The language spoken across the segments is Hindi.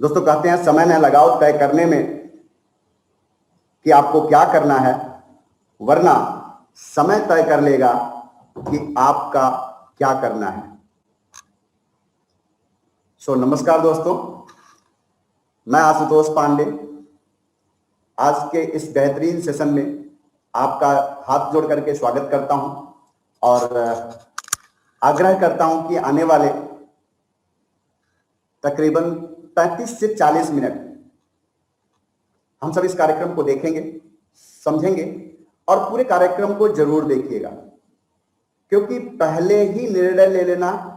दोस्तों कहते हैं समय न लगाओ तय करने में कि आपको क्या करना है, वरना समय तय कर लेगा कि आपका क्या करना है। नमस्कार दोस्तों, मैं आशुतोष पांडे आज के इस बेहतरीन सेशन में आपका हाथ जोड़ करके स्वागत करता हूं और आग्रह करता हूं कि आने वाले तकरीबन 35 से 40 मिनट हम सब इस कार्यक्रम को देखेंगे, समझेंगे और पूरे कार्यक्रम को जरूर देखिएगा, क्योंकि पहले ही निर्णय ले लेना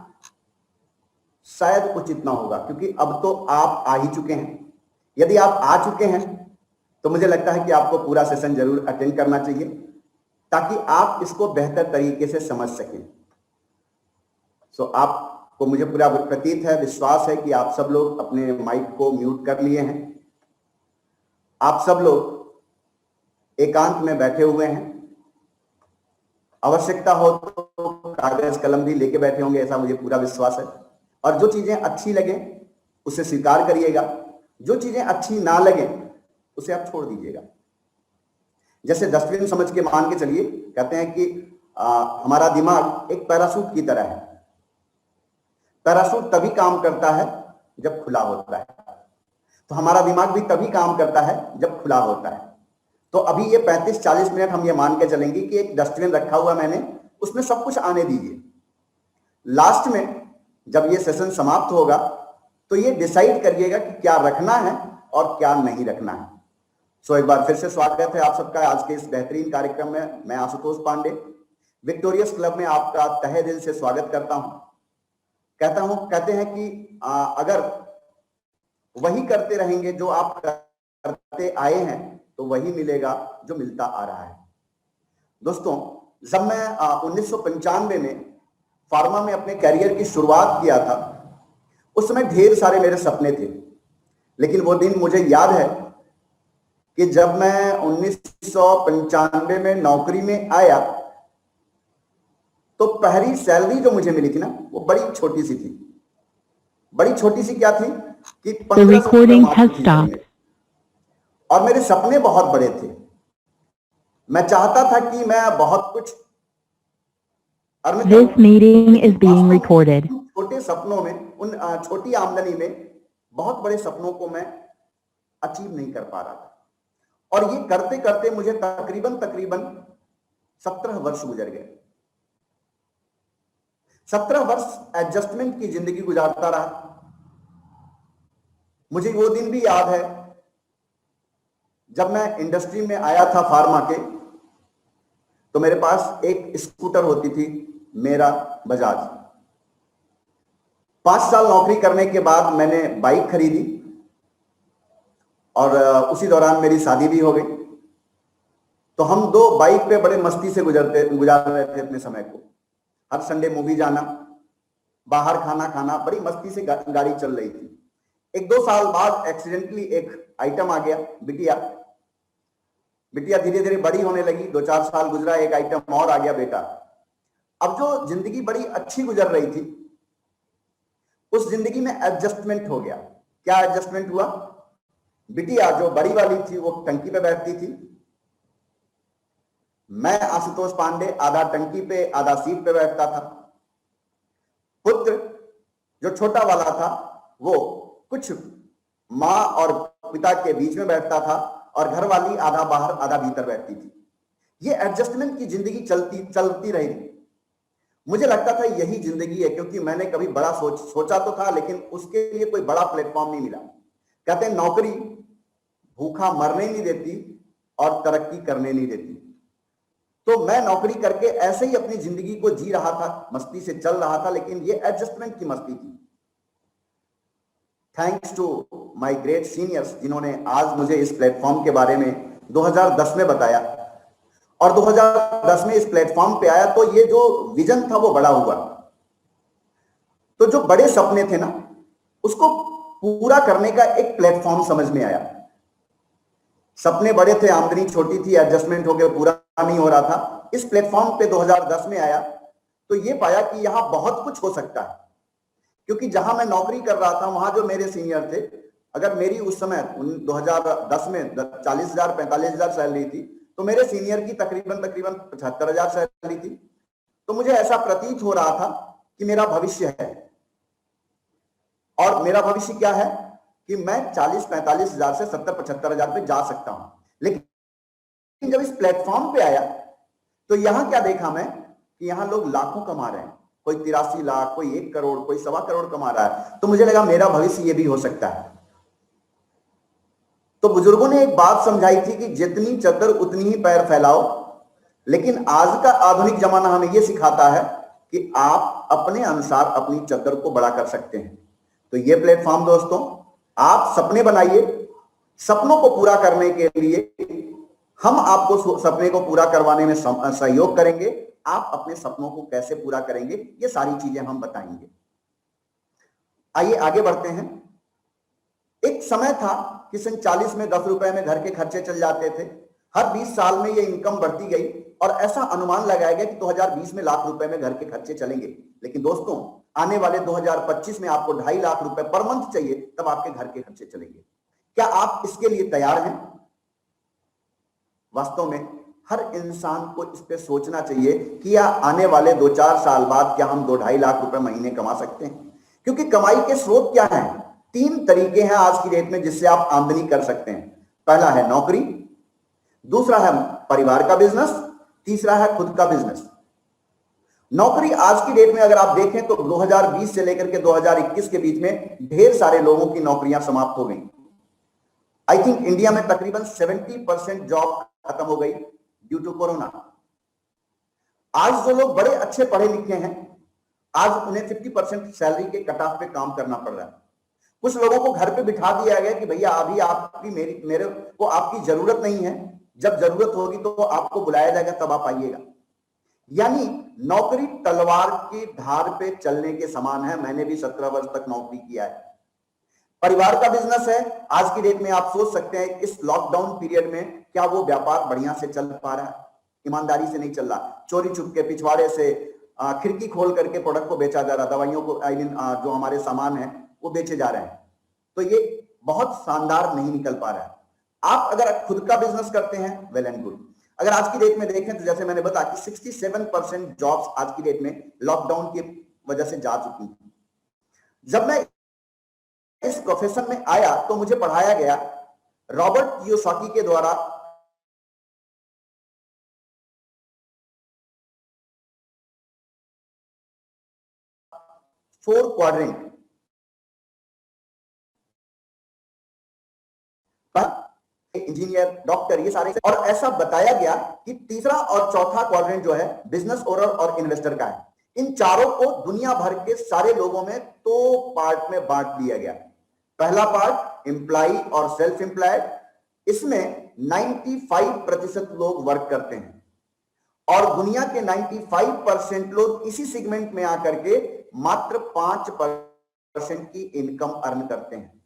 शायद उचित ना होगा, क्योंकि अब तो आप आ ही चुके हैं। यदि आप आ चुके हैं तो मुझे लगता है कि आपको पूरा सेशन जरूर अटेंड करना चाहिए ताकि आप इसको बेहतर तरीके से समझ सकें। आपको मुझे पूरा प्रतीत है, विश्वास है कि आप सब लोग अपने माइक को म्यूट कर लिए हैं। आप सब लोग एकांत में बैठे हुए हैं। आवश्यकता हो तो कागज कलम भी लेके बैठे होंगे, ऐसा मुझे पूरा विश्वास है। और जो चीजें अच्छी लगे उसे स्वीकार करिएगा, जो चीजें अच्छी ना लगे उसे आप छोड़ दीजिएगा। जैसे डस्टबिन समझ के मान के चलिए, कहते हैं कि हमारा दिमाग एक पैराशूट की तरह है। पैराशूट तभी काम करता है जब खुला होता है, तो हमारा दिमाग भी तभी काम करता है जब खुला होता है। तो अभी ये 35-40 मिनट हम ये मान के चलेंगे कि एक डस्टबिन रखा हुआ मैंने, उसमें सब कुछ आने दीजिए। लास्ट में जब ये सेशन समाप्त होगा तो ये डिसाइड करिएगा कि क्या रखना है और क्या नहीं रखना है। एक बार फिर से स्वागत है आप सबका आज के इस बेहतरीन कार्यक्रम में। मैं आशुतोष पांडे विक्टोरियस क्लब में आपका तहे दिल से स्वागत करता हूं। कहते हैं कि अगर वही करते रहेंगे जो आप करते आए हैं तो वही मिलेगा जो मिलता आ रहा है। दोस्तों, जब मैं 1995 में फार्मा में अपने करियर की शुरुआत किया था, उस समय ढेर सारे मेरे सपने थे, लेकिन वो दिन मुझे याद है कि जब मैं 1995 में नौकरी में आया तो पहली सैलरी जो मुझे मिली थी ना, वो बड़ी छोटी सी थी। बड़ी छोटी सी क्या थी कि 1500 और मेरे सपने बहुत बड़े थे। मैं चाहता था कि मैं बहुत कुछ This meeting is being recorded. छोटे सपनों में, उन छोटी आमदनी में बहुत बड़े सपनों को मैं अचीव नहीं कर पा रहा था, और ये करते करते मुझे तकरीबन 17 वर्ष गुजर गए। 17 वर्ष एडजस्टमेंट की जिंदगी गुजारता रहा। मुझे वो दिन भी याद है जब मैं इंडस्ट्री में आया था फार्मा के, तो मेरे पास एक स्कूटर होती थी, मेरा बजाज। 5 साल नौकरी करने के बाद मैंने बाइक खरीदी और उसी दौरान मेरी शादी भी हो गई। तो हम दो बाइक पे बड़े मस्ती से गुजार रहे थे अपने समय को। हर संडे मूवी जाना, बाहर खाना खाना, बड़ी मस्ती से गाड़ी चल रही थी। 1-2 साल बाद एक्सीडेंटली एक आइटम आ गया, बिटिया। धीरे धीरे बड़ी होने लगी। 2-4 साल गुजरा, एक आइटम और आ गया, बेटा। अब जो जिंदगी बड़ी अच्छी गुजर रही थी, उस जिंदगी में एडजस्टमेंट हो गया। क्या एडजस्टमेंट हुआ? बिटिया जो बड़ी वाली थी वो टंकी पे बैठती थी, मैं आशुतोष पांडे आधा टंकी पे आधा सीट पे बैठता था। पुत्र जो छोटा वाला था वो कुछ माँ और पिता के बीच में बैठता था, और घर वाली आधा बाहर आधा भीतर बैठती थी। ये एडजस्टमेंट की जिंदगी चलती रही। मुझे लगता था यही जिंदगी है, क्योंकि मैंने कभी बड़ा सोचा तो था, लेकिन उसके लिए कोई बड़ा प्लेटफॉर्म नहीं मिला। कहते हैं नौकरी भूखा मरने नहीं देती और तरक्की करने नहीं देती। तो मैं नौकरी करके ऐसे ही अपनी जिंदगी को जी रहा था, मस्ती से चल रहा था, लेकिन ये एडजस्टमेंट की मस्ती थी। Thanks to my great seniors, जिन्होंने आज मुझे इस प्लेटफॉर्म के बारे में 2010 में बताया, और 2010 में इस प्लेटफॉर्म पे आया तो ये जो विजन था वो बड़ा हुआ। तो जो बड़े सपने थे ना, उसको पूरा करने का एक प्लेटफॉर्म समझ में आया। सपने बड़े थे, आमदनी छोटी थी, एडजस्टमेंट हो गया, पूरा नहीं हो रहा था। इस प्लेटफॉर्म पे 2010 में आया तो ये पाया कि यहां बहुत कुछ हो सकता है, क्योंकि जहां मैं नौकरी कर रहा था वहां जो मेरे सीनियर थे अगर मेरी उस समय 2010 में 40,000 45,000 सैलरी थी, तो मेरे सीनियर की तकरीबन 75,000 सैलरी थी। तो मुझे ऐसा प्रतीत हो रहा था कि मेरा भविष्य है, और मेरा भविष्य क्या है कि मैं 40-45,000 से 70-75,000 पे जा सकता हूं। लेकिन जब इस प्लेटफॉर्म पे आया तो यहां क्या देखा मैं कि यहां लोग लाखों कमा रहे हैं, कोई 83 लाख, कोई 1 करोड़, कोई 1.25 करोड़ कमा रहा है। तो मुझे लगा मेरा भविष्य ये भी हो सकता है। तो बुजुर्गों ने एक बात समझाई थी कि जितनी चद्दर उतनी ही पैर फैलाओ। लेकिन आज का आधुनिक जमाना हमें यह सिखाता है कि आप अपने अनुसार अपनी चद्दर को बड़ा कर सकते हैं। तो ये प्लेटफॉर्म दोस्तों, आप सपने बनाइए, सपनों को पूरा करने के लिए हम आपको सपने को पूरा करवाने में सहयोग करेंगे। आप अपने सपनों को कैसे पूरा करेंगे, ये सारी चीजें हम बताएंगे। आइए आगे बढ़ते हैं। एक समय था कि सन 40 में 10 रुपए में घर के खर्चे चल जाते थे। हर 20 साल में ये इनकम बढ़ती गई और ऐसा अनुमान लगाया गया कि 2020 में लाख रुपए में घर के खर्चे चलेंगे। लेकिन दोस्तों, आने वाले 2025 में आपको 2.5 लाख रुपए पर मंथ चाहिए, तब आपके घर के खर्चे चलेंगे। क्या आप इसके लिए तैयार हैं? वास्तव में हर इंसान को इस पे सोचना चाहिए कि या आने वाले 2-4 साल बाद क्या हम 2-2.5 लाख रुपए महीने कमा सकते हैं? क्योंकि कमाई के स्रोत क्या हैं? 3 तरीके हैं आज की डेट में जिससे आप आमदनी कर सकते हैं। पहला है नौकरी, दूसरा है परिवार का बिजनेस, तीसरा है खुद का बिजनेस। नौकरी आज की डेट में अगर आप देखें तो 2020 से लेकर के 2021 के बीच में ढेर सारे लोगों की नौकरियां समाप्त हो गई। आई थिंक इंडिया में तकरीबन 70% जॉब खत्म हो गई ड्यू टू कोरोना। आज जो लोग बड़े अच्छे पढ़े लिखे हैं, आज उन्हें 50% सैलरी के कट ऑफ पे काम करना पड़ रहा है। कुछ लोगों को घर पे बिठा दिया गया कि भैया अभी आपकी मेरे को आपकी जरूरत नहीं है, जब जरूरत होगी तो आपको बुलाया जाएगा, तब आप आइएगा। यानी नौकरी तलवार की धार पे चलने के समान है। मैंने भी 17 वर्ष तक नौकरी किया है। परिवार का बिजनेस है, आज की डेट में आप सोच सकते हैं इस लॉकडाउन पीरियड में क्या वो व्यापार बढ़िया से चल पा रहा है? ईमानदारी से नहीं चल रहा। चोरी छुपके पिछवाड़े से खिड़की खोल करके प्रोडक्ट को बेचा जा रहा, दवाइयों को, आई मीन जो हमारे सामान है वो बेचे जा रहे हैं। तो ये बहुत शानदार नहीं निकल पा रहा है। आप अगर खुद का बिजनेस करते हैं, वेल एंड गुड। अगर आज की डेट में देखें तो जैसे मैंने बताया कि 67% जॉब्स आज की डेट में लॉकडाउन की वजह से जा चुकी हैं। जब मैं इस प्रोफेशन में आया तो मुझे पढ़ाया गया रॉबर्ट कियोसाकी के द्वारा फोर क्वाड्रेंट, इंजीनियर, डॉक्टर, ये सारे, और ऐसा बताया गया कि तीसरा और चौथा क्वाड्रेंट जो है बिजनेस ओनर और इन्वेस्टर का है। इन चारों को दुनिया भर के सारे लोगों में 2 पार्ट में बांट दिया गया। पहला पार्ट एम्प्लॉय और सेल्फ एम्प्लॉयड, इसमें 95% लोग वर्क करते हैं और दुनिया के 95% लोग इसी सेगमेंट में आकर के मात्र 5% की इनकम अर्न करते हैं।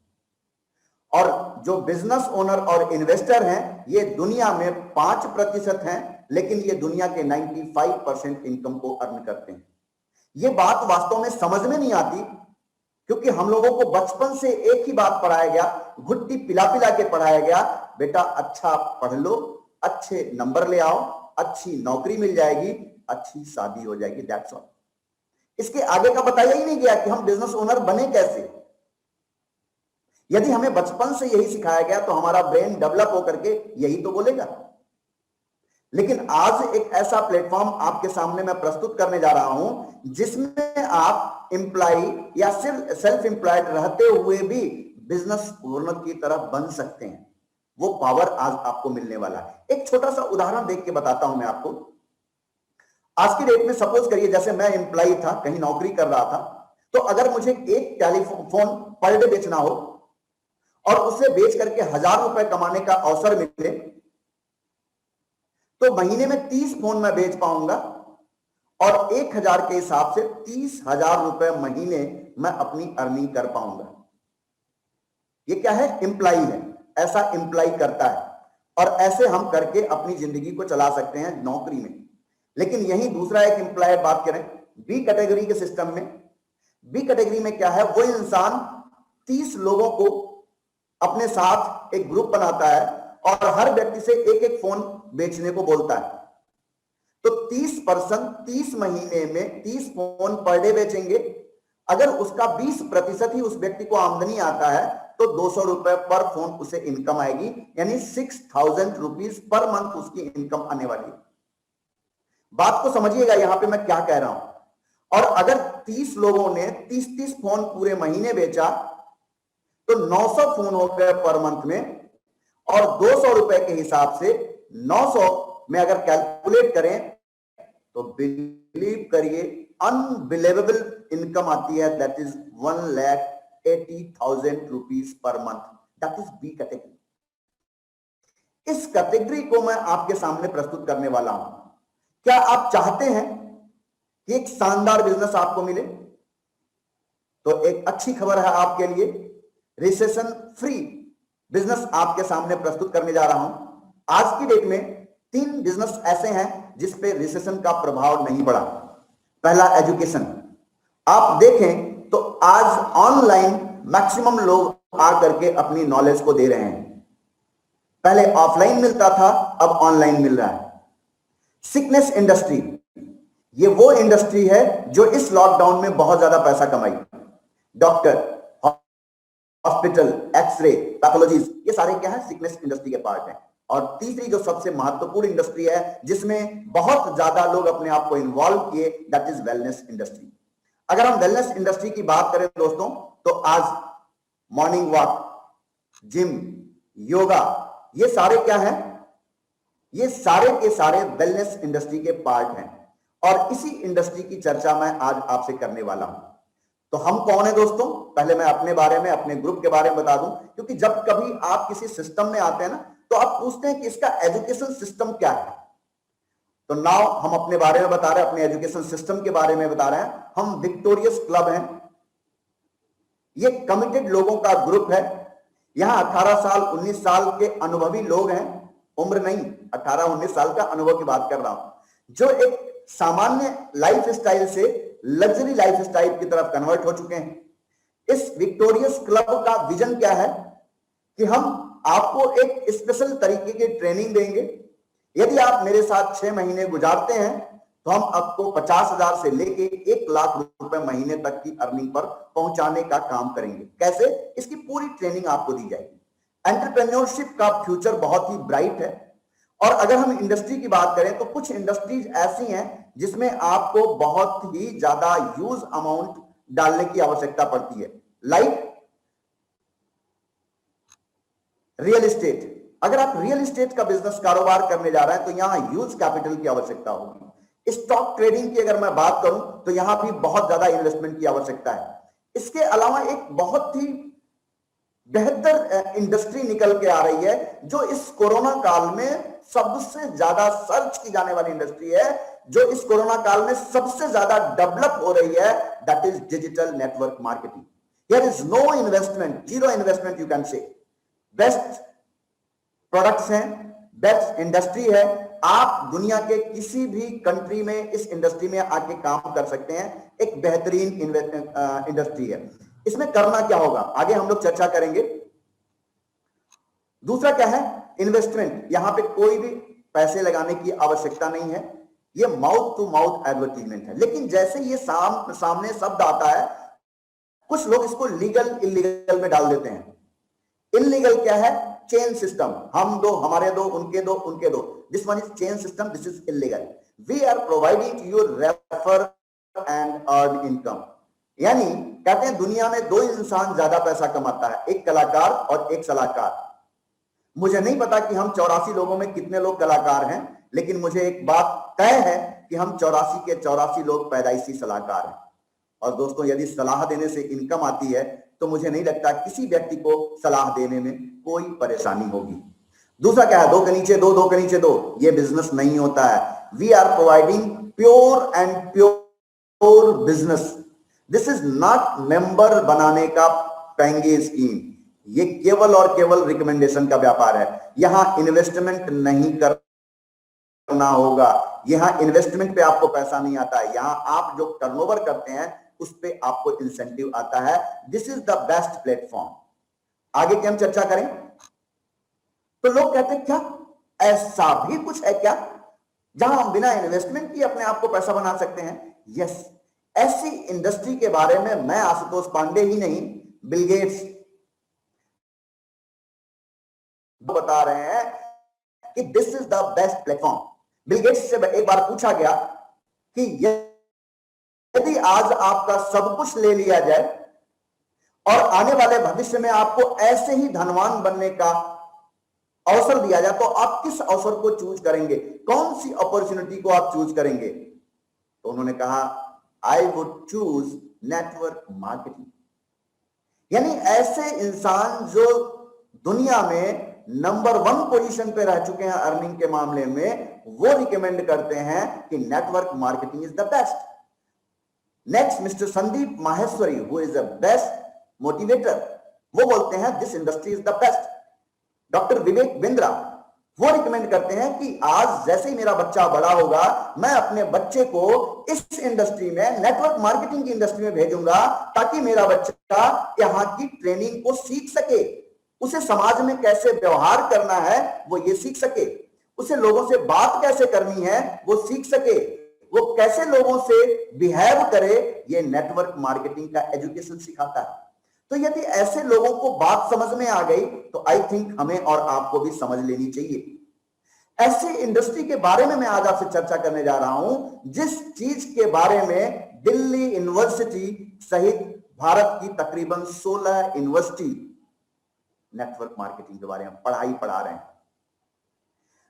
और जो बिजनेस ओनर और इन्वेस्टर हैं, ये दुनिया में 5% हैं, लेकिन ये दुनिया के 95% इनकम को अर्न करते हैं। ये बात वास्तव में समझ में नहीं आती, क्योंकि हम लोगों को बचपन से एक ही बात पढ़ाया गया, घुट्टी पिला पिला के पढ़ाया गया, बेटा अच्छा पढ़ लो, अच्छे नंबर ले आओ, अच्छी नौकरी मिल जाएगी, अच्छी शादी हो जाएगी, दैट्स ऑल। इसके आगे का बताया ही नहीं गया कि हम बिजनेस ओनर बने कैसे। यदि हमें बचपन से यही सिखाया गया तो हमारा ब्रेन डेवलप होकर के यही तो बोलेगा। लेकिन आज एक ऐसा प्लेटफॉर्म आपके सामने मैं प्रस्तुत करने जा रहा हूं जिसमें आप एम्प्लॉय या सेल्फ एम्प्लॉयड रहते हुए भी बिजनेस ओनर की तरह बन सकते हैं। वो पावर आज आपको मिलने वाला है। एक छोटा सा उदाहरण देख के बताता हूं मैं आपको। आज की डेट में सपोज करिए जैसे मैं एम्प्लॉय था, कहीं नौकरी कर रहा था, तो अगर मुझे एक टेलीफोन पर डे बेचना हो और उसे बेच करके 1000 रुपए कमाने का अवसर मिले, तो महीने में 30 फोन मैं बेच पाऊंगा और 1000 के हिसाब से 30,000 रुपए महीने मैं अपनी अर्निंग कर पाऊंगा। ये क्या है? एम्प्लॉय है, ऐसा एम्प्लॉय करता है और ऐसे हम करके अपनी जिंदगी को चला सकते हैं नौकरी में। लेकिन यही दूसरा एक एम्प्लॉय बात करें बी कैटेगरी के सिस्टम में। बी कैटेगरी में क्या है? वो इंसान 30 लोगों को अपने साथ एक ग्रुप बनाता है और हर व्यक्ति से एक एक फोन बेचने को बोलता है। तो 30% 30 महीने में 30 फोन पर डे बेचेंगे। अगर उसका 20% ही उस व्यक्ति को आमदनी आता है तो 200 रुपए पर फोन उसे इनकम आएगी, यानी 6000 रुपीज पर मंथ उसकी इनकम आने वाली है। बात को समझिएगा यहां पे मैं क्या कह रहा हूं। और अगर 30 लोगों ने 30 फोन पूरे महीने बेचा तो 900 फोन हो गए पर मंथ में, और 200 रुपए के हिसाब से 900 में अगर कैलकुलेट करें तो बिलीव करिए अनबिलीवेबल इनकम आती है, that is 1,80,000 rupees per month. That is B category. इस कैटेगरी को मैं आपके सामने प्रस्तुत करने वाला हूं। क्या आप चाहते हैं कि एक शानदार बिजनेस आपको मिले? तो एक अच्छी खबर है आपके लिए, रिसेशन फ्री बिजनेस आपके सामने प्रस्तुत करने जा रहा हूं। आज की डेट में 3 बिजनेस ऐसे हैं जिस पे रिसेशन का प्रभाव नहीं पड़ा। पहला, एजुकेशन। आप देखें तो आज ऑनलाइन मैक्सिमम लोग आकर के अपनी नॉलेज को दे रहे हैं। पहले ऑफलाइन मिलता था, अब ऑनलाइन मिल रहा है। सिकनेस इंडस्ट्री, ये वो इंडस्ट्री है जो इस लॉकडाउन में बहुत ज्यादा पैसा कमाई। डॉक्टर, हॉस्पिटल, एक्सरे, पैथोलॉजीज, ये सारे क्या है? सिकनेस इंडस्ट्री के पार्ट हैं। और तीसरी जो सबसे महत्वपूर्ण इंडस्ट्री है जिसमें बहुत ज्यादा लोग अपने आप को इन्वॉल्व किए, दैट इज वेलनेस इंडस्ट्री। अगर हम वेलनेस इंडस्ट्री की बात करें दोस्तों, तो आज मॉर्निंग वॉक, जिम, योगा, ये सारे क्या हैं? ये सारे के सारे वेलनेस इंडस्ट्री के पार्ट हैं। और इसी इंडस्ट्री की चर्चा मैं आज आपसे करने वाला हूं। तो हम कौन है दोस्तों? पहले मैं अपने बारे में, अपने ग्रुप के बारे में बता दूं, क्योंकि जब कभी आप किसी सिस्टम में आते हैं ना, तो आप पूछते हैं कि इसका एजुकेशन सिस्टम क्या है। तो नाउ हम अपने बारे में बता रहे हैं, अपने एजुकेशन सिस्टम के बारे में बता रहे हैं। हम विक्टोरियस क्लब हैं। ये कमिटेड लोगों का ग्रुप है। यहां 18 साल 19 साल के अनुभवी लोग हैं, उम्र नहीं, 18-19 साल का अनुभव की बात कर रहा हूं, जो एक सामान्य लाइफ स्टाइल से लग्जरी लाइफ स्टाइल की तरफ कन्वर्ट हो चुके हैं। इस विक्टोरियस क्लब का विजन क्या है कि हम आपको एक स्पेशल तरीके की ट्रेनिंग देंगे। यदि आप मेरे साथ 6 महीने गुजारते हैं तो हम आपको 50,000 से लेके 1 लाख रुपए महीने तक की अर्निंग पर पहुंचाने का काम करेंगे। कैसे? इसकी पूरी ट्रेनिंग आपको दी जाएगी। एंटरप्रेन्योरशिप का फ्यूचर बहुत ही ब्राइट है। और अगर हम इंडस्ट्री की बात करें तो कुछ इंडस्ट्रीज ऐसी हैं जिसमें आपको बहुत ही ज्यादा ह्यूज अमाउंट डालने की आवश्यकता पड़ती है, लाइक रियल एस्टेट। अगर आप रियल एस्टेट का बिजनेस कारोबार करने जा रहे हैं तो यहां ह्यूज कैपिटल की आवश्यकता होगी। स्टॉक ट्रेडिंग की अगर मैं बात करूं तो यहां भी बहुत ज्यादा इन्वेस्टमेंट की आवश्यकता है। इसके अलावा एक बहुत ही बेहतर इंडस्ट्री निकल के आ रही है जो इस कोरोना काल में सबसे ज्यादा सर्च की जाने वाली इंडस्ट्री है, जो इस कोरोना काल में सबसे ज्यादा डेवलप हो रही है, that is digital network marketing. Here is no investment, zero investment you can say. Best products हैं, बेस्ट इंडस्ट्री है। आप दुनिया के किसी भी कंट्री में इस इंडस्ट्री में आके काम कर सकते हैं। एक बेहतरीन इंडस्ट्री है। इसमें करना क्या होगा आगे हम लोग चर्चा करेंगे। दूसरा क्या है? इन्वेस्टमेंट। यहां पे कोई भी पैसे लगाने की आवश्यकता नहीं है, ये माउथ टू माउथ एडवर्टीजमेंट है। लेकिन जैसे ये सामने शब्द आता है, कुछ लोग इसको लीगल इलीगल में डाल देते हैं। इलीगल क्या है? चेन सिस्टम, हम दो, हमारे दो, उनके दो, उनके दो। This one is chain system, this is illegal. We are providing you refer and earn income. यानी कहते हैं दुनिया में 2 इंसान ज्यादा पैसा कमाता है, एक कलाकार और एक सलाहकार। मुझे नहीं पता कि हम 84 लोगों में कितने लोग कलाकार हैं, लेकिन मुझे एक बात तय है कि हम 84 के 84 लोग पैदाइशी सलाहकार हैं। और दोस्तों, यदि सलाह देने से इनकम आती है तो मुझे नहीं लगता किसी व्यक्ति को सलाह देने में कोई परेशानी होगी। दूसरा क्या है? 2 के नीचे 2, 2 के नीचे 2, ये बिजनेस नहीं होता है। We are providing pure and pure business. This is not member बनाने का पेंगे स्कीम। ये केवल और केवल रिकमेंडेशन का व्यापार है। यहां इन्वेस्टमेंट नहीं करना होगा, यहां इन्वेस्टमेंट पे आपको पैसा नहीं आता है। यहां आप जो टर्नओवर करते हैं उस पे आपको इंसेंटिव आता है। This is the best platform. आगे की हम चर्चा करें तो लोग कहते हैं क्या ऐसा भी कुछ है क्या जहां हम बिना इन्वेस्टमेंट किए अपने आप को पैसा बना सकते हैं? यस, ऐसी इंडस्ट्री के बारे में मैं आशुतोष पांडे ही नहीं, बिल गेट्स बता रहे हैं कि this is the best platform. Bill Gates से एक बार पूछा गया कि यदि आज आपका सब कुछ ले लिया जाए और आने वाले भविष्य में आपको ऐसे ही धनवान बनने का अवसर दिया जाए तो आप किस अवसर को चूज करेंगे? कौन सी अपॉर्चुनिटी को आप चूज करेंगे? तो उन्होंने कहा I would choose network marketing. यानी ऐसे इंसान जो दुनिया में नंबर 1 पोजीशन पे रह चुके हैं अर्निंग के मामले में, वो रिकमेंड करते हैं कि network marketing is the best. Next mister Sandeep Maheshwari, who is the best motivator, वो बोलते हैं this industry is the best. Doctor Vivek Bindra वो रिकमेंड करते हैं कि आज जैसे ही मेरा बच्चा बड़ा होगा मैं अपने बच्चे को इस इंडस्ट्री में, नेटवर्क मार्केटिंग की इंडस्ट्री में भेजूंगा ताकि मेरा बच्चा यहाँ की ट्रेनिंग को सीख सके, उसे समाज में कैसे व्यवहार करना है वो ये सीख सके, उसे लोगों से बात कैसे करनी है वो सीख सके, वो कैसे लोगों से बिहेव करे, ये नेटवर्क मार्केटिंग का एजुकेशन सिखाता है। तो यदि ऐसे लोगों को बात समझ में आ गई तो आई थिंक हमें और आपको भी समझ लेनी चाहिए। ऐसी इंडस्ट्री के बारे में मैं आज आपसे चर्चा करने जा रहा हूं जिस चीज के बारे में दिल्ली यूनिवर्सिटी सहित भारत की तकरीबन 16 यूनिवर्सिटी नेटवर्क मार्केटिंग के बारे में पढ़ा रहे हैं।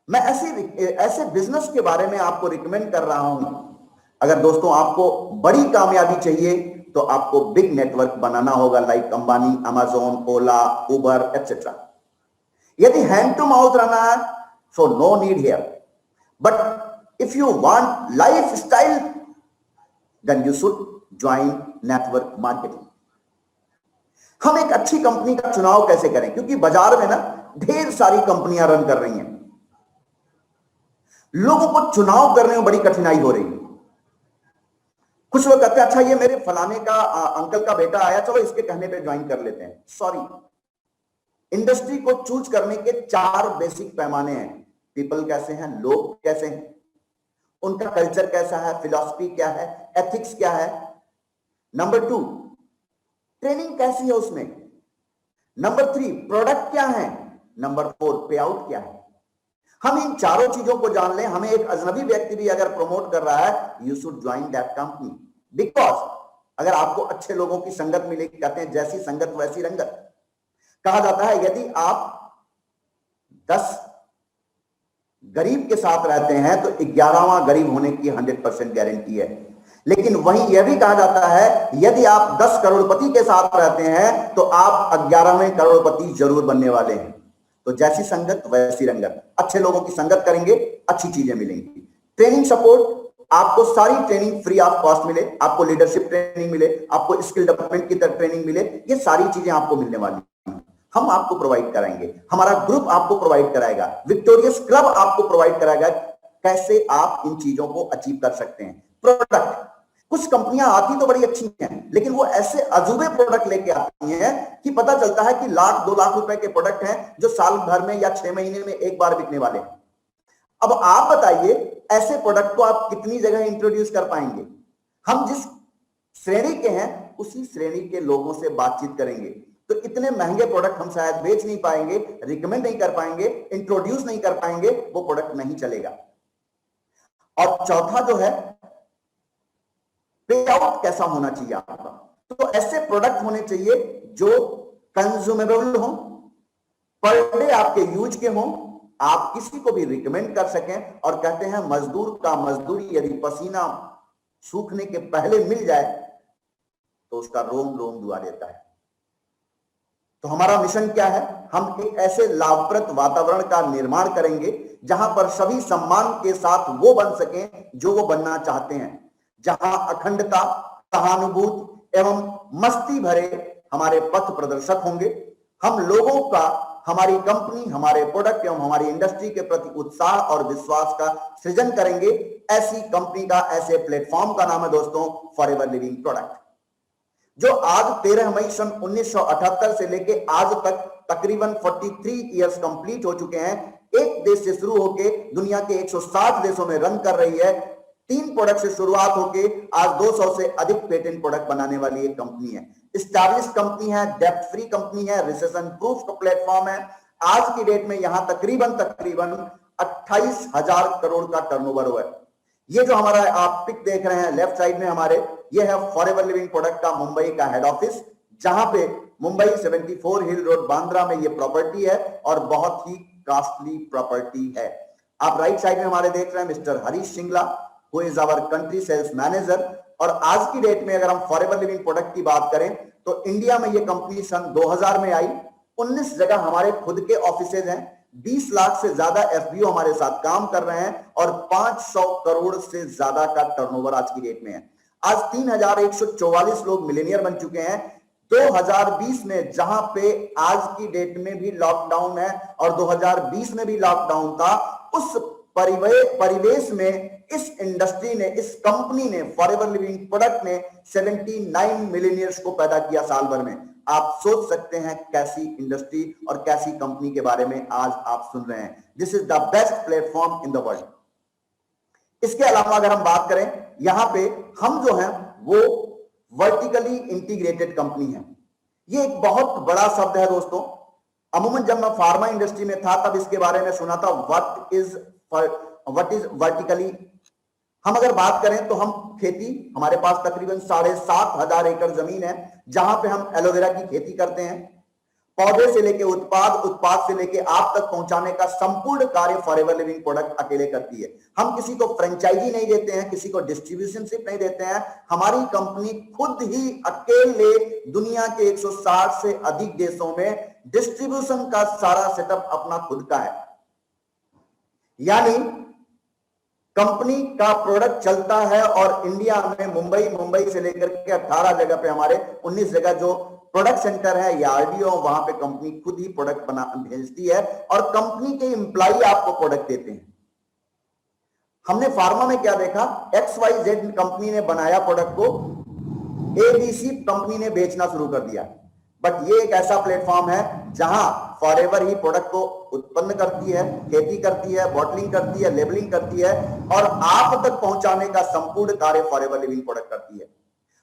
मैं ऐसे बिजनेस के बारे में आपको रिकमेंड कर रहा हूं। अगर दोस्तों आपको बड़ी कामयाबी चाहिए तो आपको बिग नेटवर्क बनाना होगा, like Ambani, Amazon, Ola, Uber etcetera. यदि हैंड टू माउथ रहना है so no need here, but if you want lifestyle then you should join network marketing. हम एक अच्छी कंपनी का चुनाव कैसे करें? क्योंकि बाजार में ना ढेर सारी कंपनियां रन कर रही हैं, लोगों को चुनाव करने में बड़ी कठिनाई हो रही है। कुछ लोग कहते हैं अच्छा ये मेरे फलाने का अंकल का बेटा आया, चलो इसके कहने पे ज्वाइन कर लेते हैं। सॉरी, इंडस्ट्री को चूज करने के 4 बेसिक पैमाने हैं। पीपल कैसे हैं, लोग कैसे हैं, उनका कल्चर कैसा है, फिलॉसफी क्या है, एथिक्स क्या है। नंबर 2, ट्रेनिंग कैसी है उसमें। नंबर 3, प्रोडक्ट क्या है। नंबर 4, पे आउट क्या है। हम इन चारों चीजों को जान लें, हमें एक अजनबी व्यक्ति भी अगर प्रमोट कर रहा है, you should join that company, because अगर आपको अच्छे लोगों की संगत मिलेगी, कहते हैं जैसी संगत वैसी रंगत। कहा जाता है यदि आप 10 गरीब के साथ रहते हैं तो 11वां गरीब होने की 100% गारंटी है। लेकिन वहीं यह भी कहा जाता है यदि आप 10 करोड़पति के साथ रहते हैं तो आप 11वें करोड़पति जरूर बनने वाले हैं। तो जैसी संगत वैसी रंगत, अच्छे लोगों की संगत करेंगे, अच्छी चीजें मिलेंगी। ट्रेनिंग सपोर्ट, आपको सारी ट्रेनिंग फ्री ऑफ कॉस्ट मिले, आपको लीडरशिप ट्रेनिंग मिले, आपको स्किल डेवलपमेंट की ट्रेनिंग मिले, ये सारी चीजें आपको मिलने वाली हैं। हम आपको प्रोवाइड कराएंगे, हमारा ग्रुप आपको प्रोवाइड कराएगा, विक्टोरियस क्लब आपको प्रोवाइड कराएगा कैसे आप इन चीजों को अचीव कर सकते हैं। प्रोडक्ट, कुछ कंपनियां आती तो बड़ी अच्छी हैं लेकिन वो ऐसे अजूबे प्रोडक्ट लेके आती हैं कि पता चलता है कि 1-2 लाख रुपए के प्रोडक्ट हैं जो साल भर में या 6 महीने में एक बार बिकने वाले हैं। अब आप बताइए ऐसे प्रोडक्ट को आप कितनी जगह इंट्रोड्यूस कर पाएंगे? हम जिस श्रेणी के हैं उसी श्रेणी के लोगों से बातचीत करेंगे तो इतने महंगे प्रोडक्ट हम शायद बेच नहीं पाएंगे, रिकमेंड नहीं कर पाएंगे, इंट्रोड्यूस नहीं कर पाएंगे, वो प्रोडक्ट नहीं चलेगा। और चौथा जो है पे आउट कैसा होना चाहिए आपका। तो ऐसे प्रोडक्ट होने चाहिए जो कंज्यूमेबल हो, पर डे आपके यूज के हो, आप किसी को भी रिकमेंड कर सकें। और कहते हैं मजदूर का मजदूरी यदि पसीना सूखने के पहले मिल जाए तो उसका रोम रोम दुआ देता है। तो हमारा मिशन क्या है? हम एक ऐसे लाभप्रद वातावरण का निर्माण करेंगे जहां पर सभी सम्मान के साथ वो बन सकें जो वो बनना चाहते हैं, जहां अखंडता, सहानुभूति एवं मस्ती भरे हमारे पथ प्रदर्शक होंगे। हम लोगों का हमारी कंपनी, हमारे प्रोडक्ट एवं हमारी इंडस्ट्री के प्रति उत्साह और विश्वास का सृजन करेंगे। ऐसी कंपनी का, ऐसे प्लेटफॉर्म का नाम है दोस्तों फॉरएवर लिविंग प्रोडक्ट। जो आज 13 मई सन 1978 से लेके आज तक तकरीबन 43 इयर्स कंप्लीट हो चुके हैं, एक देश से शुरू होके दुनिया के 160 देशों में रन कर रही है। 3 प्रोडक्ट से शुरुआत होके आज 200 से अधिक पेटेंट प्रोडक्ट बनाने वाली एक कंपनी है। एस्टैब्लिश्ड कंपनी है, डेब्ट फ्री कंपनी है, रिसेशन प्रूफ प्लेटफॉर्म है। आज की डेट में यहां तकरीबन 28,000 करोड़ का टर्नओवर हुआ है। ये जो हमारा आप पिक देख रहे हैं लेफ्ट साइड में हमारे, ये है फॉरएवर लिविंग प्रोडक्ट का मुंबई का हेड ऑफिस, जहां पे मुंबई 74 हिल रोड बांद्रा में ये प्रॉपर्टी है और बहुत ही कॉस्टली प्रॉपर्टी है। आप राइट साइड में हमारे देख रहे हैं mister Harish Singla, who is our country sales manager. और आज की डेट में अगर हम फॉरएवर लिविंग प्रोडक्ट की बात करें तो इंडिया में ये कंपनी सन 2000 में आई। 19 जगह हमारे खुद के ऑफिसेज हैं, 20 लाख से ज्यादा एफबीओ हमारे साथ काम कर रहे हैं और 500 करोड़ से ज्यादा का टर्नओवर आज की डेट में है। आज 3144 लोग मिलेनियर बन चुके हैं। 2020 में जहां पे आज की डेट में भी लॉकडाउन है और 2020 में भी लॉकडाउन था, उस परिवेश में इस इंडस्ट्री ने, इस कंपनी ने, फॉरएवर लिविंग प्रोडक्ट ने 79 मिलेनियर्स को पैदा किया साल भर में। आप सोच सकते हैं कैसी इंडस्ट्री और कैसी कंपनी के बारे में आज आप सुन रहे हैं। This is the best platform in the world. इसके अलावा अगर हम बात करें, यहां पे हम जो हैं वो वर्टिकली इंटीग्रेटेड कंपनी है। ये एक बहुत बड़ा शब्द है दोस्तों। अमूमन जब मैं फार्मा इंडस्ट्री में था तब इसके बारे में सुना था, व्हाट इज वर्टिकली। हम अगर बात करें तो हम खेती, हमारे पास तकरीबन 7,500 एकड़ जमीन है जहां पे हम एलोवेरा की खेती करते हैं। पौधे से लेके उत्पाद से लेके आप तक पहुंचाने का संपूर्ण कार्य फॉरएवर लिविंग प्रोडक्ट अकेले करती है। हम किसी को फ्रेंचाइजी नहीं देते हैं, किसी को डिस्ट्रीब्यूशनशिप नहीं देते हैं। हमारी कंपनी खुद ही अकेले दुनिया के 160 से अधिक देशों में डिस्ट्रीब्यूशन का सारा सेटअप अपना खुद का है। यानी कंपनी का प्रोडक्ट चलता है और इंडिया में मुंबई से लेकर के 18 जगह पे हमारे 19 जगह जो प्रोडक्ट सेंटर है या आरडीओ, वहां पे कंपनी खुद ही प्रोडक्ट बना भेजती है और कंपनी के एम्प्लॉई आपको प्रोडक्ट देते हैं। हमने फार्मा में क्या देखा, XYZ कंपनी ने बनाया प्रोडक्ट को, ABC कंपनी ने बेचना शुरू कर दिया। बट ये एक ऐसा प्लेटफॉर्म है जहां फॉरएवर ही प्रोडक्ट को उत्पन्न करती है, खेती करती है, बॉटलिंग करती है, लेबलिंग करती है और आप तक पहुंचाने का संपूर्ण कार्य फॉरएवर लिविंग प्रोडक्ट करती है।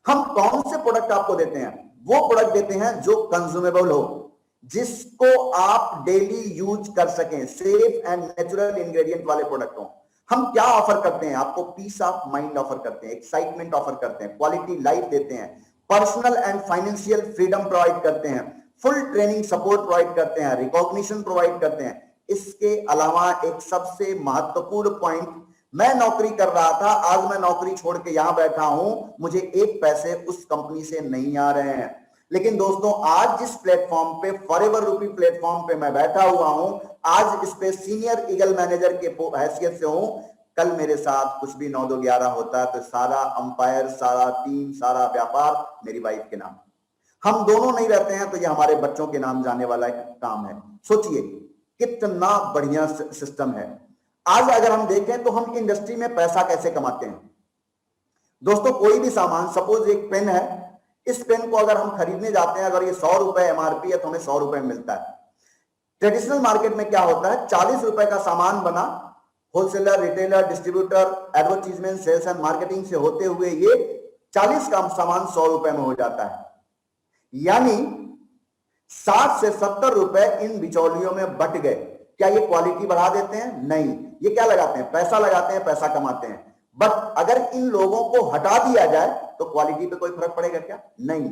हम कौन से प्रोडक्ट आपको देते हैं? वो प्रोडक्ट देते हैं जो कंज्यूमेबल हो, जिसको आप डेली यूज कर सकें, सेफ एंड नेचुरल इंग्रेडिएंट वाले प्रोडक्ट हो। हम क्या ऑफर करते हैं? आपको पीस ऑफ माइंड ऑफर करते हैं, एक्साइटमेंट ऑफर करते हैं, क्वालिटी लाइफ देते हैं, personal and financial freedom provide करते हैं, फुल ट्रेनिंग सपोर्ट प्रोवाइड करते हैं, रिकॉग्निशन प्रोवाइड करते हैं। इसके अलावा एक सबसे महत्वपूर्ण पॉइंट, मैं नौकरी कर रहा था, आज मैं नौकरी छोड़ के यहां बैठा हूं, मुझे 1 पैसे उस कंपनी से नहीं आ रहे हैं। लेकिन दोस्तों आज जिस प्लेटफॉर्म पे, फॉरएवर रूपी प्लेटफॉर्म पे मैं बैठा हुआ हूं, आज इस पे सीनियर ईगल मैनेजर के हैसियत से हूं। कल मेरे साथ कुछ भी 9-2-11 होता है तो सारा अंपायर, सारा टीम, सारा व्यापार मेरी वाइफ के नाम। हम दोनों नहीं रहते हैं तो ये हमारे बच्चों के नाम जाने वाला काम है। सोचिए कितना बढ़िया सिस्टम है। आज अगर हम देखें तो हम इंडस्ट्री में पैसा कैसे कमाते हैं दोस्तों। कोई भी सामान, सपोज एक पेन है, इस पेन को अगर हम खरीदने जाते हैं, अगर ये 100 रुपए एमआरपी है तो हमें 100 रुपए मिलता है। ट्रेडिशनल मार्केट में क्या होता है, 40 रुपए का सामान बना, wholesaler, retailer, distributor, advertisement, sales and marketing से होते हुए ये 40 का सामान 100 रुपए में हो जाता है। यानी 60 से 70 रुपए इन बिचौलियों में बट गए। क्या ये क्वालिटी बढ़ा देते हैं? नहीं। ये क्या लगाते हैं? पैसा लगाते हैं, पैसा कमाते हैं। बट अगर इन लोगों को हटा दिया जाए तो क्वालिटी पे कोई फर्क पड़ेगा क्या? नहीं।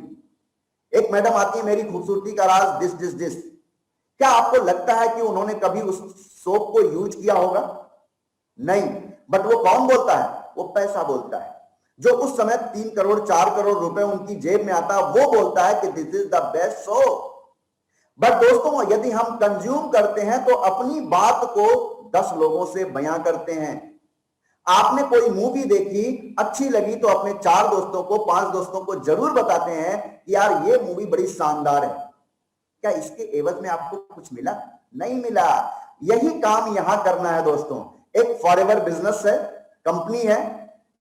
एक मैडम आती है, मेरी खूबसूरती का राज दिस। क्या आपको लगता है कि उन्होंने कभी उस सोप को यूज किया होगा? नहीं। बट वो कौन बोलता है? वो पैसा बोलता है। जो उस समय 3 करोड़ 4 करोड़ रुपए उनकी जेब में आता है, वो बोलता है कि this is the best soap. But दोस्तों यदि हम कंज्यूम करते हैं तो अपनी बात को 10 लोगों से बयां करते हैं। आपने कोई मूवी देखी, अच्छी लगी तो अपने 4 दोस्तों को, 5 दोस्तों को जरूर बताते हैं कि यार ये मूवी बड़ी शानदार है। क्या इसके एवज में आपको कुछ मिला? नहीं मिला। यही काम यहां करना है दोस्तों। एक फॉरएवर बिजनेस है, कंपनी है।